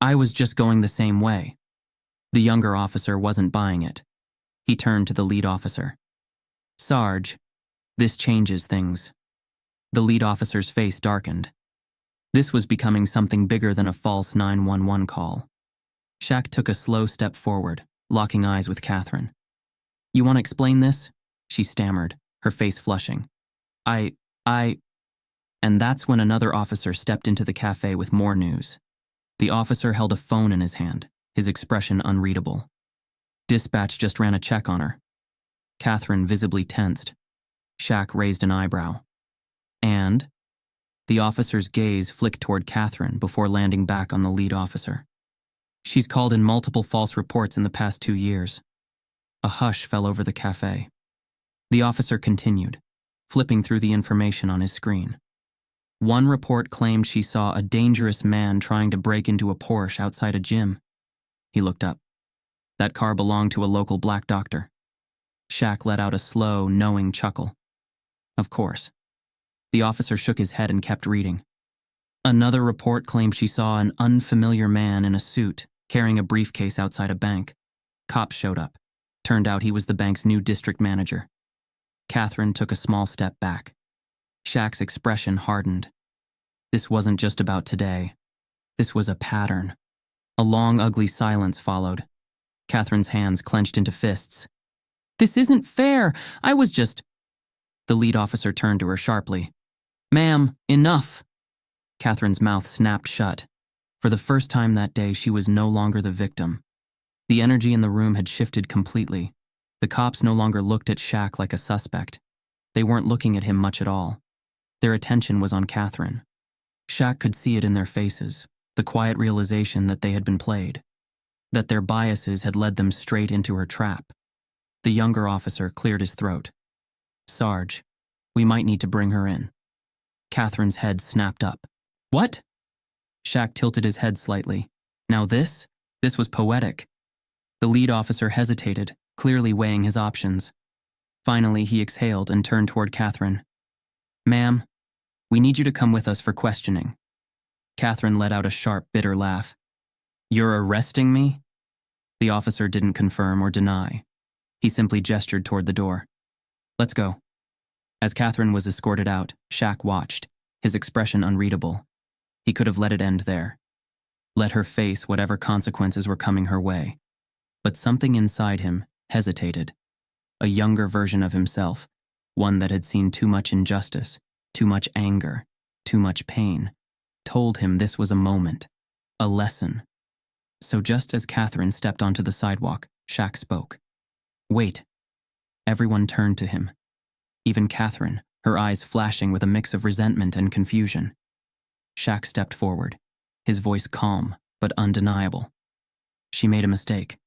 S1: I was just going the same way. The younger officer wasn't buying it. He turned to the lead officer. Sarge, this changes things. The lead officer's face darkened. This was becoming something bigger than a false 911 call. Shaq took a slow step forward, locking eyes with Catherine. You want to explain this? She stammered, her face flushing. And that's when another officer stepped into the cafe with more news. The officer held a phone in his hand, his expression unreadable. Dispatch just ran a check on her. Catherine visibly tensed. Shaq raised an eyebrow. And? The officer's gaze flicked toward Catherine before landing back on the lead officer. She's called in multiple false reports in the past 2 years. A hush fell over the cafe. The officer continued, flipping through the information on his screen. One report claimed she saw a dangerous man trying to break into a Porsche outside a gym. He looked up. That car belonged to a local black doctor. Shaq let out a slow, knowing chuckle. Of course. The officer shook his head and kept reading. Another report claimed she saw an unfamiliar man in a suit carrying a briefcase outside a bank. Cops showed up. Turned out he was the bank's new district manager. Catherine took a small step back. Shaq's expression hardened. This wasn't just about today. This was a pattern. A long, ugly silence followed. Catherine's hands clenched into fists. This isn't fair. I was just... The lead officer turned to her sharply. Ma'am, enough. Catherine's mouth snapped shut. For the first time that day, she was no longer the victim. The energy in the room had shifted completely. The cops no longer looked at Shaq like a suspect. They weren't looking at him much at all. Their attention was on Catherine. Shaq could see it in their faces, the quiet realization that they had been played, that their biases had led them straight into her trap. The younger officer cleared his throat. Sarge, we might need to bring her in. Catherine's head snapped up. What? Shaq tilted his head slightly. Now this was poetic. The lead officer hesitated, clearly weighing his options. Finally, he exhaled and turned toward Catherine. Ma'am, we need you to come with us for questioning. Catherine let out a sharp, bitter laugh. You're arresting me? The officer didn't confirm or deny. He simply gestured toward the door. Let's go. As Catherine was escorted out, Shaq watched, his expression unreadable. He could have let it end there. Let her face whatever consequences were coming her way. But something inside him hesitated. A younger version of himself, one that had seen too much injustice, too much anger, too much pain, told him this was a moment, a lesson. So just as Catherine stepped onto the sidewalk, Shaq spoke. Wait. Everyone turned to him. Even Catherine, her eyes flashing with a mix of resentment and confusion. Shaq stepped forward, his voice calm but undeniable. She made a mistake.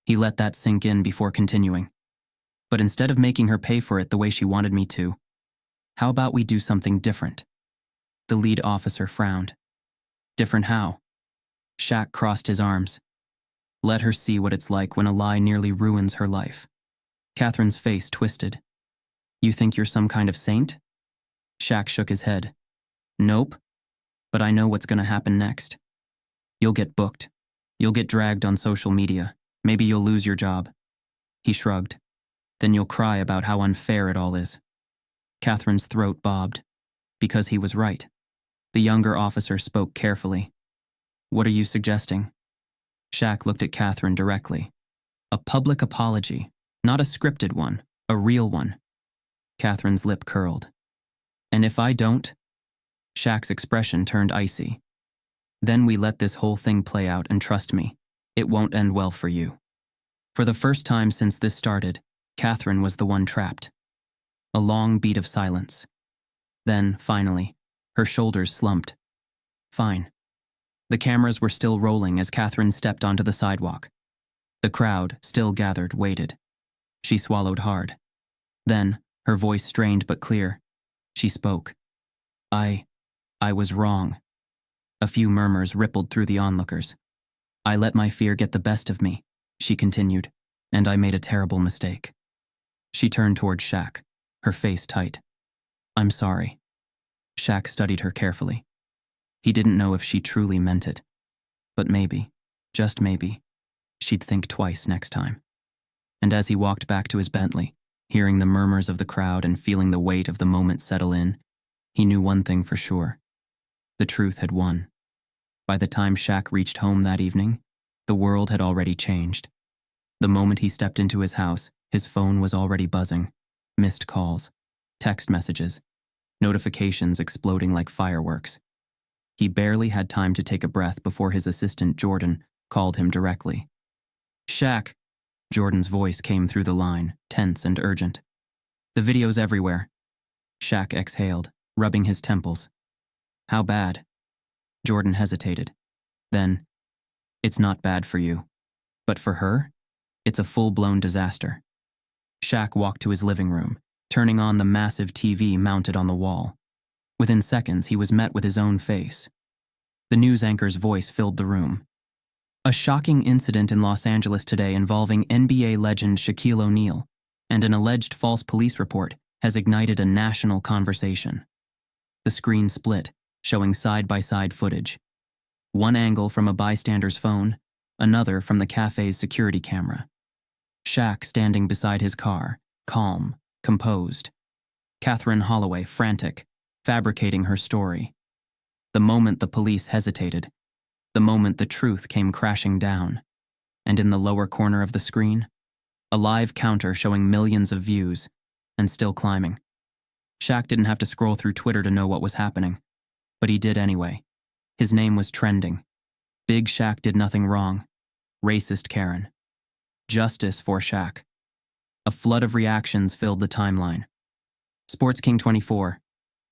S1: He let that sink in before continuing. But instead of making her pay for it the way she wanted me to, how about we do something different? The lead officer frowned. Different how? Shaq crossed his arms. Let her see what it's like when a lie nearly ruins her life. Catherine's face twisted. You think you're some kind of saint? Shaq shook his head. Nope. But I know what's going to happen next. You'll get booked. You'll get dragged on social media. Maybe you'll lose your job. He shrugged. Then you'll cry about how unfair it all is. Catherine's throat bobbed. Because he was right. The younger officer spoke carefully. What are you suggesting? Shaq looked at Catherine directly. A public apology, not a scripted one, a real one. Catherine's lip curled. And if I don't? Shaq's expression turned icy. Then we let this whole thing play out, and trust me, it won't end well for you. For the first time since this started, Catherine was the one trapped. A long beat of silence. Then, finally, her shoulders slumped. Fine. The cameras were still rolling as Catherine stepped onto the sidewalk. The crowd, still gathered, waited. She swallowed hard. Then, her voice strained but clear, she spoke. I was wrong. A few murmurs rippled through the onlookers. I let my fear get the best of me, she continued, and I made a terrible mistake. She turned toward Shaq, her face tight. I'm sorry. Shaq studied her carefully. He didn't know if she truly meant it. But maybe, just maybe, she'd think twice next time. And as he walked back to his Bentley, hearing the murmurs of the crowd and feeling the weight of the moment settle in, he knew one thing for sure. The truth had won. By the time Shaq reached home that evening, the world had already changed. The moment he stepped into his house, his phone was already buzzing. Missed calls, text messages, notifications exploding like fireworks. He barely had time to take a breath before his assistant, Jordan, called him directly. Shaq, Jordan's voice came through the line, tense and urgent. The video's everywhere. Shaq exhaled, rubbing his temples. How bad? Jordan hesitated. Then, it's not bad for you. But for her, it's a full-blown disaster. Shaq walked to his living room, turning on the massive TV mounted on the wall. Within seconds, he was met with his own face. The news anchor's voice filled the room. A shocking incident in Los Angeles today involving NBA legend Shaquille O'Neal and an alleged false police report has ignited a national conversation. The screen split, showing side-by-side footage. One angle from a bystander's phone, another from the cafe's security camera. Shaq standing beside his car, calm, composed. Catherine Holloway, frantic, fabricating her story. The moment the police hesitated, the moment the truth came crashing down, and in the lower corner of the screen, a live counter showing millions of views, and still climbing. Shaq didn't have to scroll through Twitter to know what was happening, but he did anyway. His name was trending. Big Shaq did nothing wrong. Racist Karen. Justice for Shaq. A flood of reactions filled the timeline. Sports King 24.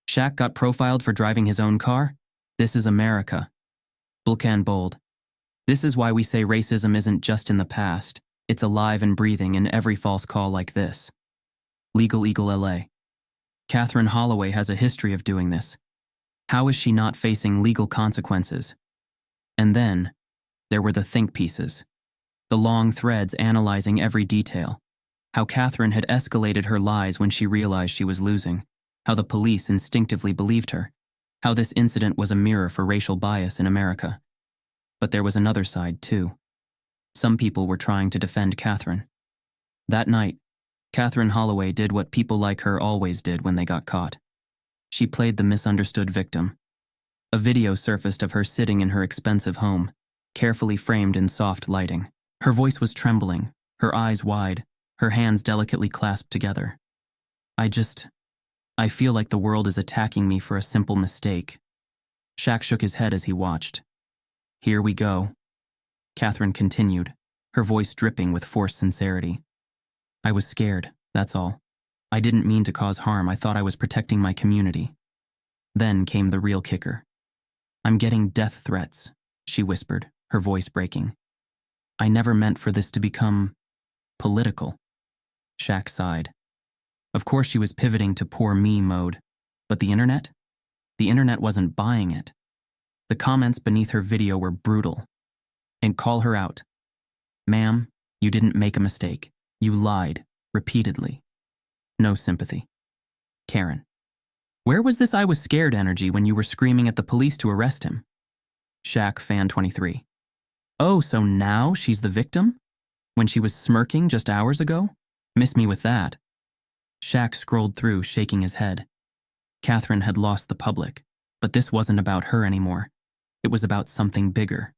S1: Shaq got profiled for driving his own car? This is America. Bulkan Bold. This is why we say racism isn't just in the past. It's alive and breathing in every false call like this. Legal Eagle LA. Catherine Holloway has a history of doing this. How is she not facing legal consequences? And then, there were the think pieces. The long threads analyzing every detail. How Catherine had escalated her lies when she realized she was losing. How the police instinctively believed her. How this incident was a mirror for racial bias in America. But there was another side, too. Some people were trying to defend Catherine. That night, Catherine Holloway did what people like her always did when they got caught. She played the misunderstood victim. A video surfaced of her sitting in her expensive home, carefully framed in soft lighting. Her voice was trembling, her eyes wide, her hands delicately clasped together. I feel like the world is attacking me for a simple mistake. Shaq shook his head as he watched. Here we go. Catherine continued, her voice dripping with forced sincerity. I was scared, that's all. I didn't mean to cause harm. I thought I was protecting my community. Then came the real kicker. I'm getting death threats, she whispered, her voice breaking. I never meant for this to become political. Shaq sighed. Of course she was pivoting to poor me mode, but the internet? The internet wasn't buying it. The comments beneath her video were brutal. And call her out. Ma'am, you didn't make a mistake. You lied, repeatedly. No sympathy. Karen. Where was this I was scared energy when you were screaming at the police to arrest him? Shaq fan 23. Oh, so now she's the victim? When she was smirking just hours ago? Miss me with that. Shaq scrolled through, shaking his head. Catherine had lost the public, but this wasn't about her anymore. It was about something bigger.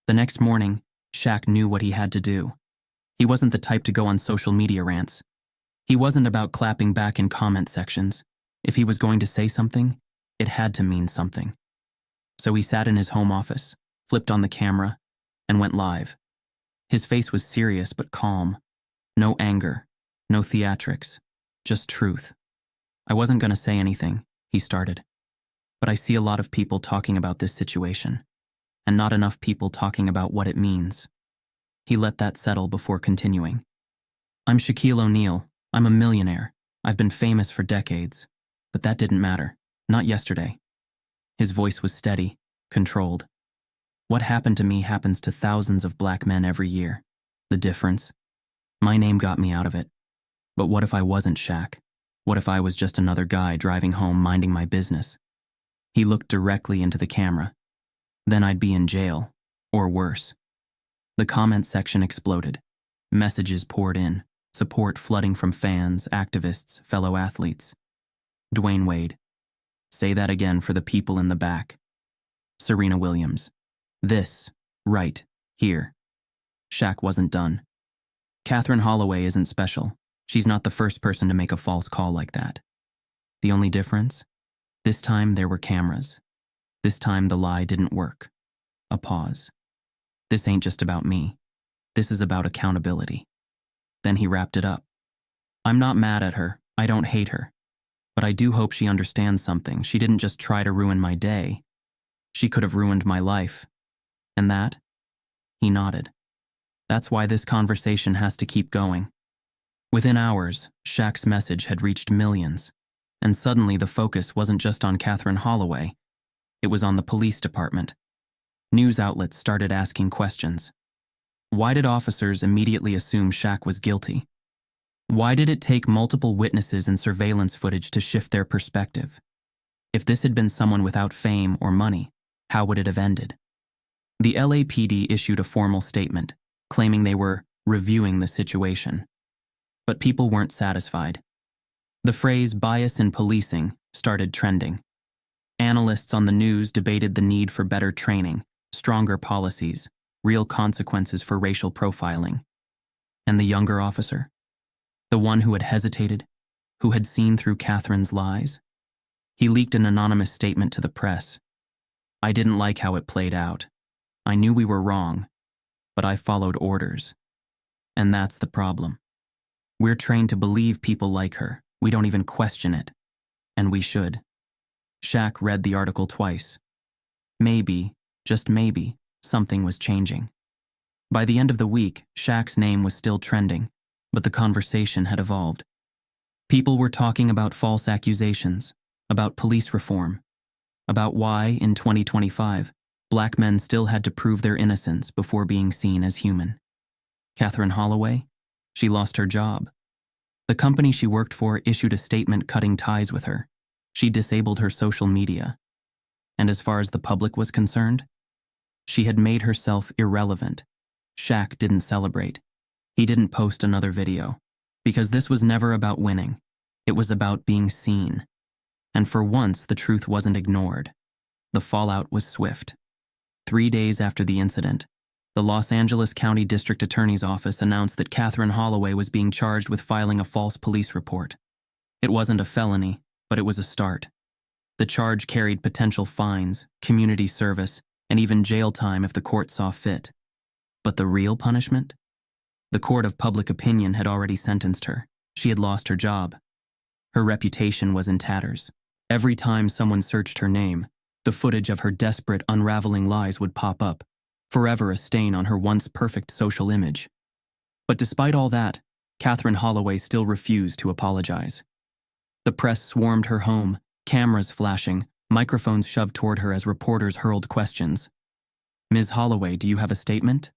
S1: The next morning, Shaq knew what he had to do. He wasn't the type to go on social media rants. He wasn't about clapping back in comment sections. If he was going to say something, it had to mean something. So he sat in his home office, flipped on the camera, and went live. His face was serious but calm. No anger, no theatrics, just truth. I wasn't going to say anything, he started. But I see a lot of people talking about this situation, and not enough people talking about what it means. He let that settle before continuing. I'm Shaquille O'Neal. I'm a millionaire. I've been famous for decades. But that didn't matter. Not yesterday. His voice was steady, controlled. What happened to me happens to thousands of black men every year. The difference? My name got me out of it. But what if I wasn't Shaq? What if I was just another guy driving home minding my business? He looked directly into the camera. Then I'd be in jail, or worse. The comment section exploded. Messages poured in, support flooding from fans, activists, fellow athletes. Dwayne Wade. Say that again for the people in the back. Serena Williams. This, right, here. Shaq wasn't done. Catherine Holloway isn't special. She's not the first person to make a false call like that. The only difference? This time there were cameras. This time the lie didn't work. A pause. This ain't just about me. This is about accountability. Then he wrapped it up. I'm not mad at her. I don't hate her. But I do hope she understands something. She didn't just try to ruin my day. She could have ruined my life. And that? He nodded. That's why this conversation has to keep going. Within hours, Shaq's message had reached millions. And suddenly the focus wasn't just on Catherine Holloway. It was on the police department. News outlets started asking questions. Why did officers immediately assume Shaq was guilty? Why did it take multiple witnesses and surveillance footage to shift their perspective? If this had been someone without fame or money, how would it have ended? The LAPD issued a formal statement, claiming they were reviewing the situation. But people weren't satisfied. The phrase bias in policing started trending. Analysts on the news debated the need for better training, stronger policies, real consequences for racial profiling. And the younger officer? The one who had hesitated, who had seen through Catherine's lies? He leaked an anonymous statement to the press. I didn't like how it played out. I knew we were wrong, but I followed orders. And that's the problem. We're trained to believe people like her. We don't even question it. And we should. Shaq read the article twice. Maybe, just maybe, something was changing. By the end of the week, Shaq's name was still trending, but the conversation had evolved. People were talking about false accusations, about police reform, about why, in 2025, black men still had to prove their innocence before being seen as human. Catherine Holloway? She lost her job. The company she worked for issued a statement cutting ties with her. She disabled her social media. And as far as the public was concerned, she had made herself irrelevant. Shaq didn't celebrate. He didn't post another video. Because this was never about winning. It was about being seen. And for once, the truth wasn't ignored. The fallout was swift. 3 days after the incident, the Los Angeles County District Attorney's Office announced that Catherine Holloway was being charged with filing a false police report. It wasn't a felony, but it was a start. The charge carried potential fines, community service, and even jail time if the court saw fit. But the real punishment? The court of public opinion had already sentenced her. She had lost her job. Her reputation was in tatters. Every time someone searched her name, the footage of her desperate, unraveling lies would pop up, forever a stain on her once perfect social image. But despite all that, Catherine Holloway still refused to apologize. The press swarmed her home, cameras flashing, microphones shoved toward her as reporters hurled questions. Ms. Holloway, do you have a statement?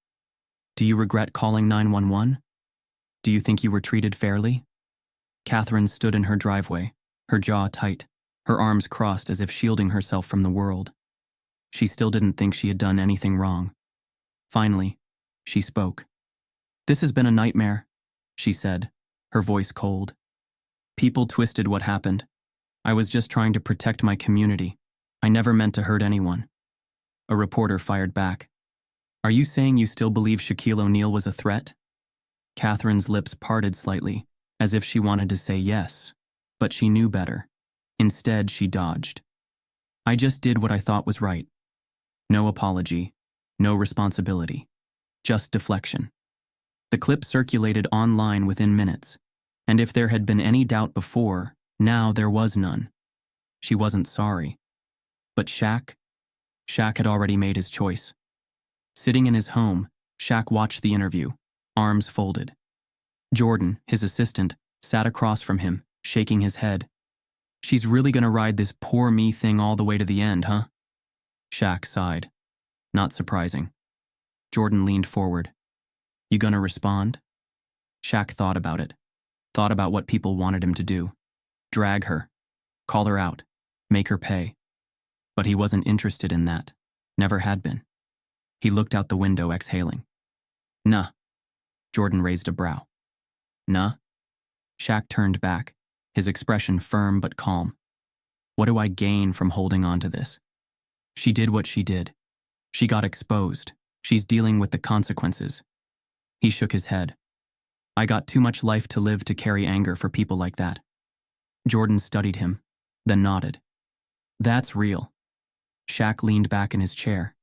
S1: Do you regret calling 911? Do you think you were treated fairly? Catherine stood in her driveway, her jaw tight, her arms crossed as if shielding herself from the world. She still didn't think she had done anything wrong. Finally, she spoke. "This has been a nightmare," she said, her voice cold. "People twisted what happened. I was just trying to protect my community. I never meant to hurt anyone." A reporter fired back. "Are you saying you still believe Shaquille O'Neal was a threat?" Catherine's lips parted slightly, as if she wanted to say yes, but she knew better. Instead, she dodged. "I just did what I thought was right. No apology, no responsibility, just deflection." The clip circulated online within minutes, and if there had been any doubt before, now there was none. She wasn't sorry. But Shaq had already made his choice. Sitting in his home, Shaq watched the interview, arms folded. Jordan, his assistant, sat across from him, shaking his head. "She's really gonna ride this poor me thing all the way to the end, huh?" Shaq sighed. "Not surprising." Jordan leaned forward. "You gonna respond?" Shaq thought about it. Thought about what people wanted him to do. Drag her. Call her out. Make her pay. But he wasn't interested in that. Never had been. He looked out the window, exhaling. "Nah." Jordan raised a brow. "Nah?" Shaq turned back, his expression firm but calm. "What do I gain from holding on to this? She did what she did. She got exposed. She's dealing with the consequences." He shook his head. "I got too much life to live to carry anger for people like that." Jordan studied him, then nodded. "That's real." Shaq leaned back in his chair.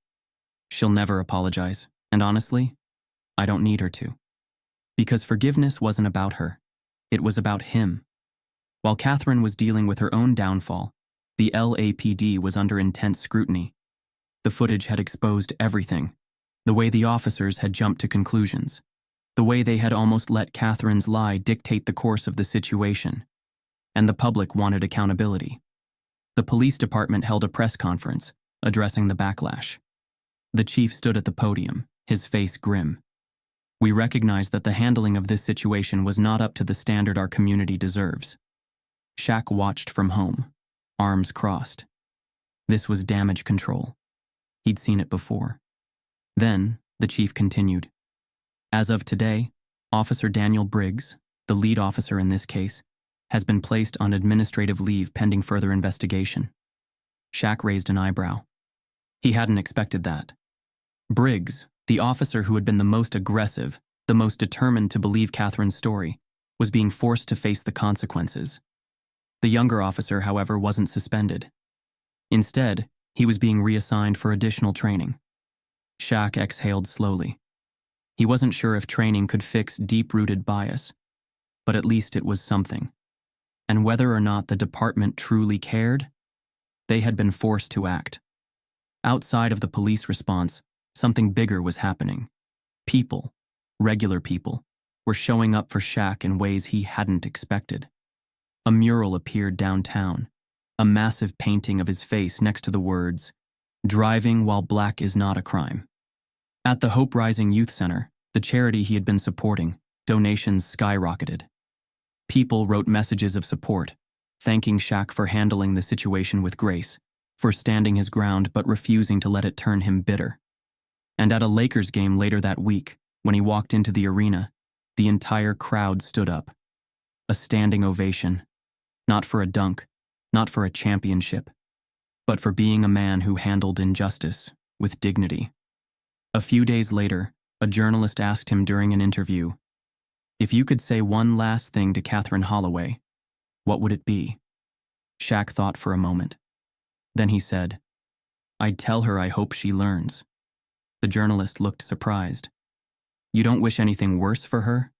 S1: "She'll never apologize, and honestly, I don't need her to. Because forgiveness wasn't about her. It was about him. While Catherine was dealing with her own downfall, the LAPD was under intense scrutiny. The footage had exposed everything. The way the officers had jumped to conclusions. The way they had almost let Catherine's lie dictate the course of the situation. And the public wanted accountability. The police department held a press conference, addressing the backlash. The chief stood at the podium, his face grim. "We recognize that the handling of this situation was not up to the standard our community deserves." Shaq watched from home, arms crossed. This was damage control. He'd seen it before. Then, the chief continued. "As of today, Officer Daniel Briggs, the lead officer in this case, has been placed on administrative leave pending further investigation." Shaq raised an eyebrow. He hadn't expected that. Briggs, the officer who had been the most aggressive, the most determined to believe Catherine's story, was being forced to face the consequences. The younger officer, however, wasn't suspended. Instead, he was being reassigned for additional training. Shaq exhaled slowly. He wasn't sure if training could fix deep-rooted bias, but at least it was something. And whether or not the department truly cared, they had been forced to act. Outside of the police response, something bigger was happening. People, regular people, were showing up for Shaq in ways he hadn't expected. A mural appeared downtown, a massive painting of his face next to the words, "Driving while black is not a crime." At the Hope Rising Youth Center, the charity he had been supporting, donations skyrocketed. People wrote messages of support, thanking Shaq for handling the situation with grace, for standing his ground but refusing to let it turn him bitter. And at a Lakers game later that week, when he walked into the arena, the entire crowd stood up. A standing ovation. Not for a dunk, not for a championship, but for being a man who handled injustice with dignity. A few days later, a journalist asked him during an interview, "If you could say one last thing to Catherine Holloway, what would it be?" Shaq thought for a moment. Then he said, "I'd tell her I hope she learns." The journalist looked surprised. "You don't wish anything worse for her?"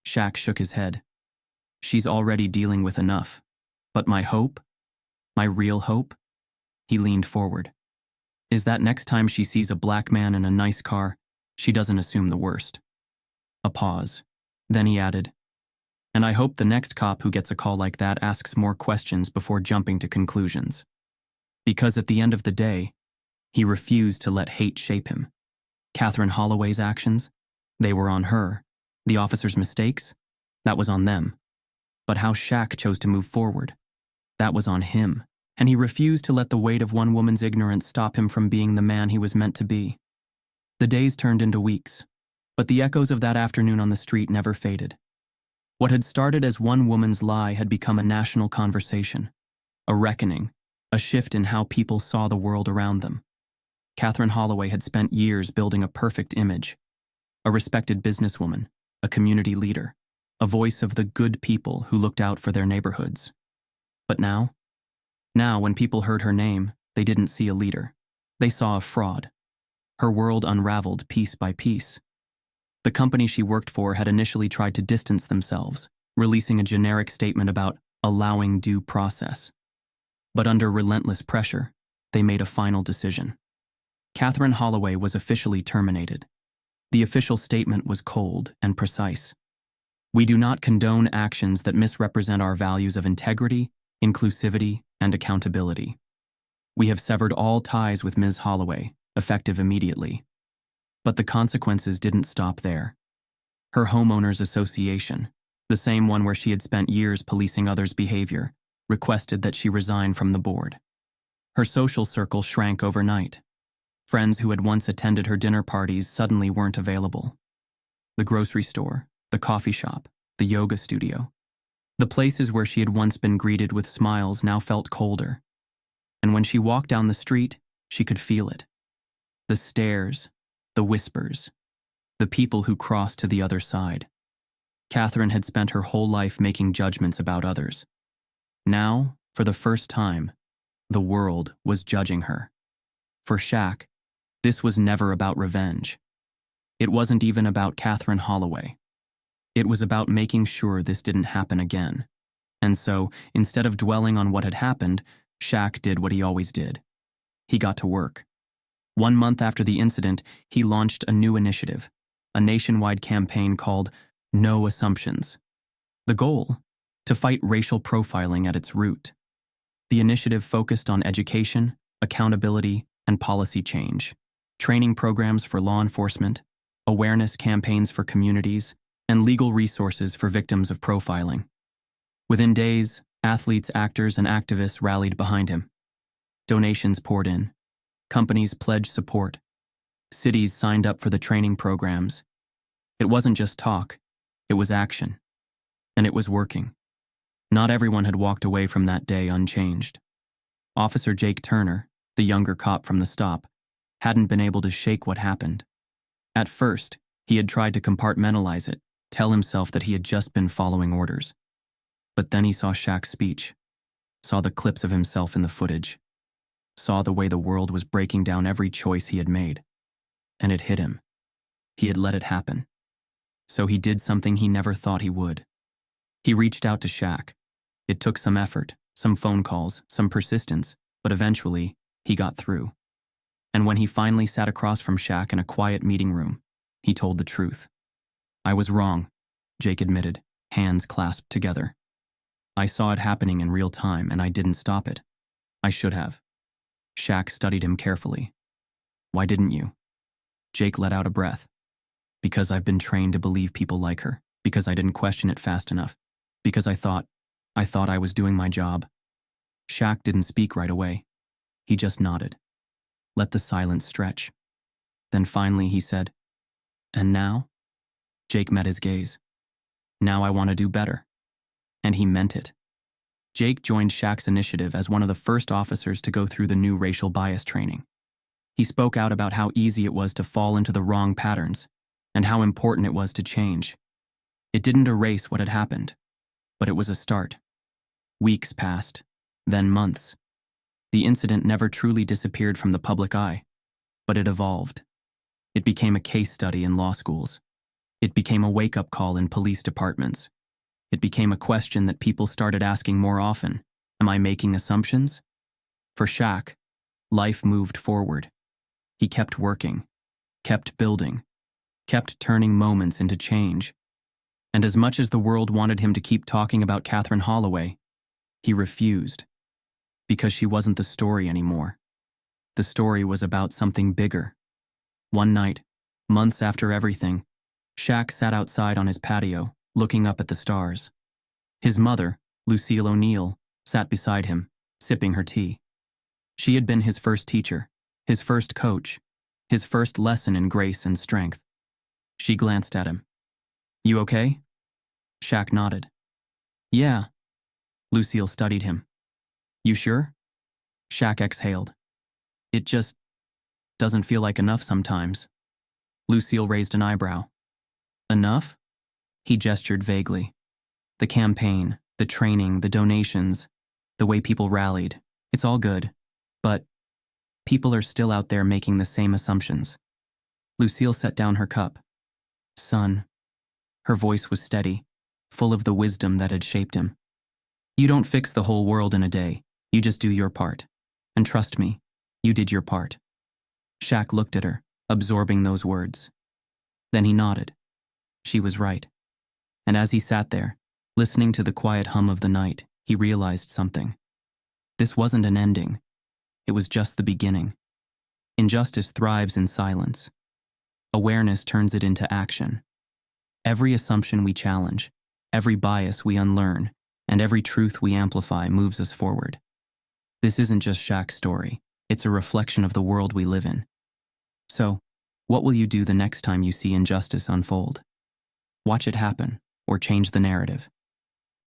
S1: Shaq shook his head. "She's already dealing with enough. But my hope? My real hope?" He leaned forward. "Is that next time she sees a black man in a nice car, she doesn't assume the worst." A pause. Then he added, "And I hope the next cop who gets a call like that asks more questions before jumping to conclusions." Because at the end of the day, he refused to let hate shape him. Catherine Holloway's actions, they were on her. The officer's mistakes, that was on them. But how Shaq chose to move forward, that was on him and he refused to let the weight of one woman's ignorance stop him from being the man he was meant to be. The days turned into weeks, but the echoes of that afternoon on the street never faded. What had started as one woman's lie had become a national conversation, a reckoning, a shift in how people saw the world around them. Catherine Holloway had spent years building a perfect image, a respected businesswoman, a community leader, a voice of the good people who looked out for their neighborhoods. But now, when people heard her name, they didn't see a leader. They saw a fraud. Her world unraveled piece by piece. The company she worked for had initially tried to distance themselves, releasing a generic statement about allowing due process. But under relentless pressure, they made a final decision. Catherine Holloway was officially terminated. The official statement was cold and precise. We do not condone actions that misrepresent our values of integrity, inclusivity, and accountability. We have severed all ties with Ms. Holloway, effective immediately. But the consequences didn't stop there. Her homeowners association, the same one where she had spent years policing others' behavior, requested that she resign from the board. Her social circle shrank overnight. Friends who had once attended her dinner parties suddenly weren't available. The grocery store, the coffee shop, the yoga studio. The places where she had once been greeted with smiles now felt colder. And when she walked down the street, she could feel it. The stares, the whispers, the people who crossed to the other side. Catherine had spent her whole life making judgments about others. Now, for the first time, the world was judging her. For Shaq, this was never about revenge. It wasn't even about Catherine Holloway. It was about making sure this didn't happen again. And so, instead of dwelling on what had happened, Shaq did what he always did. He got to work. 1 month after the incident, he launched a new initiative, a nationwide campaign called No Assumptions. The goal? To fight racial profiling at its root. The initiative focused on education, accountability, and policy change, training programs for law enforcement, awareness campaigns for communities, and legal resources for victims of profiling. Within days, athletes, actors, and activists rallied behind him. Donations poured in. Companies pledged support. Cities signed up for the training programs. It wasn't just talk, it was action. And it was working. Not everyone had walked away from that day unchanged. Officer Jake Turner, the younger cop from the stop, hadn't been able to shake what happened. At first, he had tried to compartmentalize it, tell himself that he had just been following orders. But then he saw Shaq's speech, saw the clips of himself in the footage, saw the way the world was breaking down every choice he had made. And it hit him. He had let it happen. So he did something he never thought he would. He reached out to Shaq. It took some effort, some phone calls, some persistence, but eventually, he got through. And when he finally sat across from Shaq in a quiet meeting room, he told the truth. I was wrong, Jake admitted, hands clasped together. I saw it happening in real time and I didn't stop it. I should have. Shaq studied him carefully. Why didn't you? Jake let out a breath. Because I've been trained to believe people like her. Because I didn't question it fast enough. Because I thought I was doing my job. Shaq didn't speak right away. He just nodded. Let the silence stretch. Then finally he said, and now? Jake met his gaze. Now I want to do better. And he meant it. Jake joined Shaq's initiative as one of the first officers to go through the new racial bias training. He spoke out about how easy it was to fall into the wrong patterns, and how important it was to change. It didn't erase what had happened, but it was a start. Weeks passed, then months. The incident never truly disappeared from the public eye, but it evolved. It became a case study in law schools. It became a wake-up call in police departments. It became a question that people started asking more often. Am I making assumptions? For Shaq, life moved forward. He kept working, kept building, kept turning moments into change. And as much as the world wanted him to keep talking about Catherine Holloway, he refused. Because she wasn't the story anymore. The story was about something bigger. One night, months after everything, Shaq sat outside on his patio, looking up at the stars. His mother, Lucille O'Neill, sat beside him, sipping her tea. She had been his first teacher, his first coach, his first lesson in grace and strength. She glanced at him. "You okay?" Shaq nodded. "Yeah." Lucille studied him. "You sure?" Shaq exhaled. "It just doesn't feel like enough sometimes." Lucille raised an eyebrow. "Enough?" He gestured vaguely. "The campaign, the training, the donations, the way people rallied. It's all good. But people are still out there making the same assumptions." Lucille set down her cup. "Son." Her voice was steady, full of the wisdom that had shaped him. "You don't fix the whole world in a day. You just do your part. And trust me, you did your part." Shaq looked at her, absorbing those words. Then he nodded. She was right. And as he sat there, listening to the quiet hum of the night, he realized something. This wasn't an ending. It was just the beginning. Injustice thrives in silence. Awareness turns it into action. Every assumption we challenge, every bias we unlearn, and every truth we amplify moves us forward. This isn't just Shaq's story. It's a reflection of the world we live in. So, what will you do the next time you see injustice unfold? Watch it happen, or change the narrative.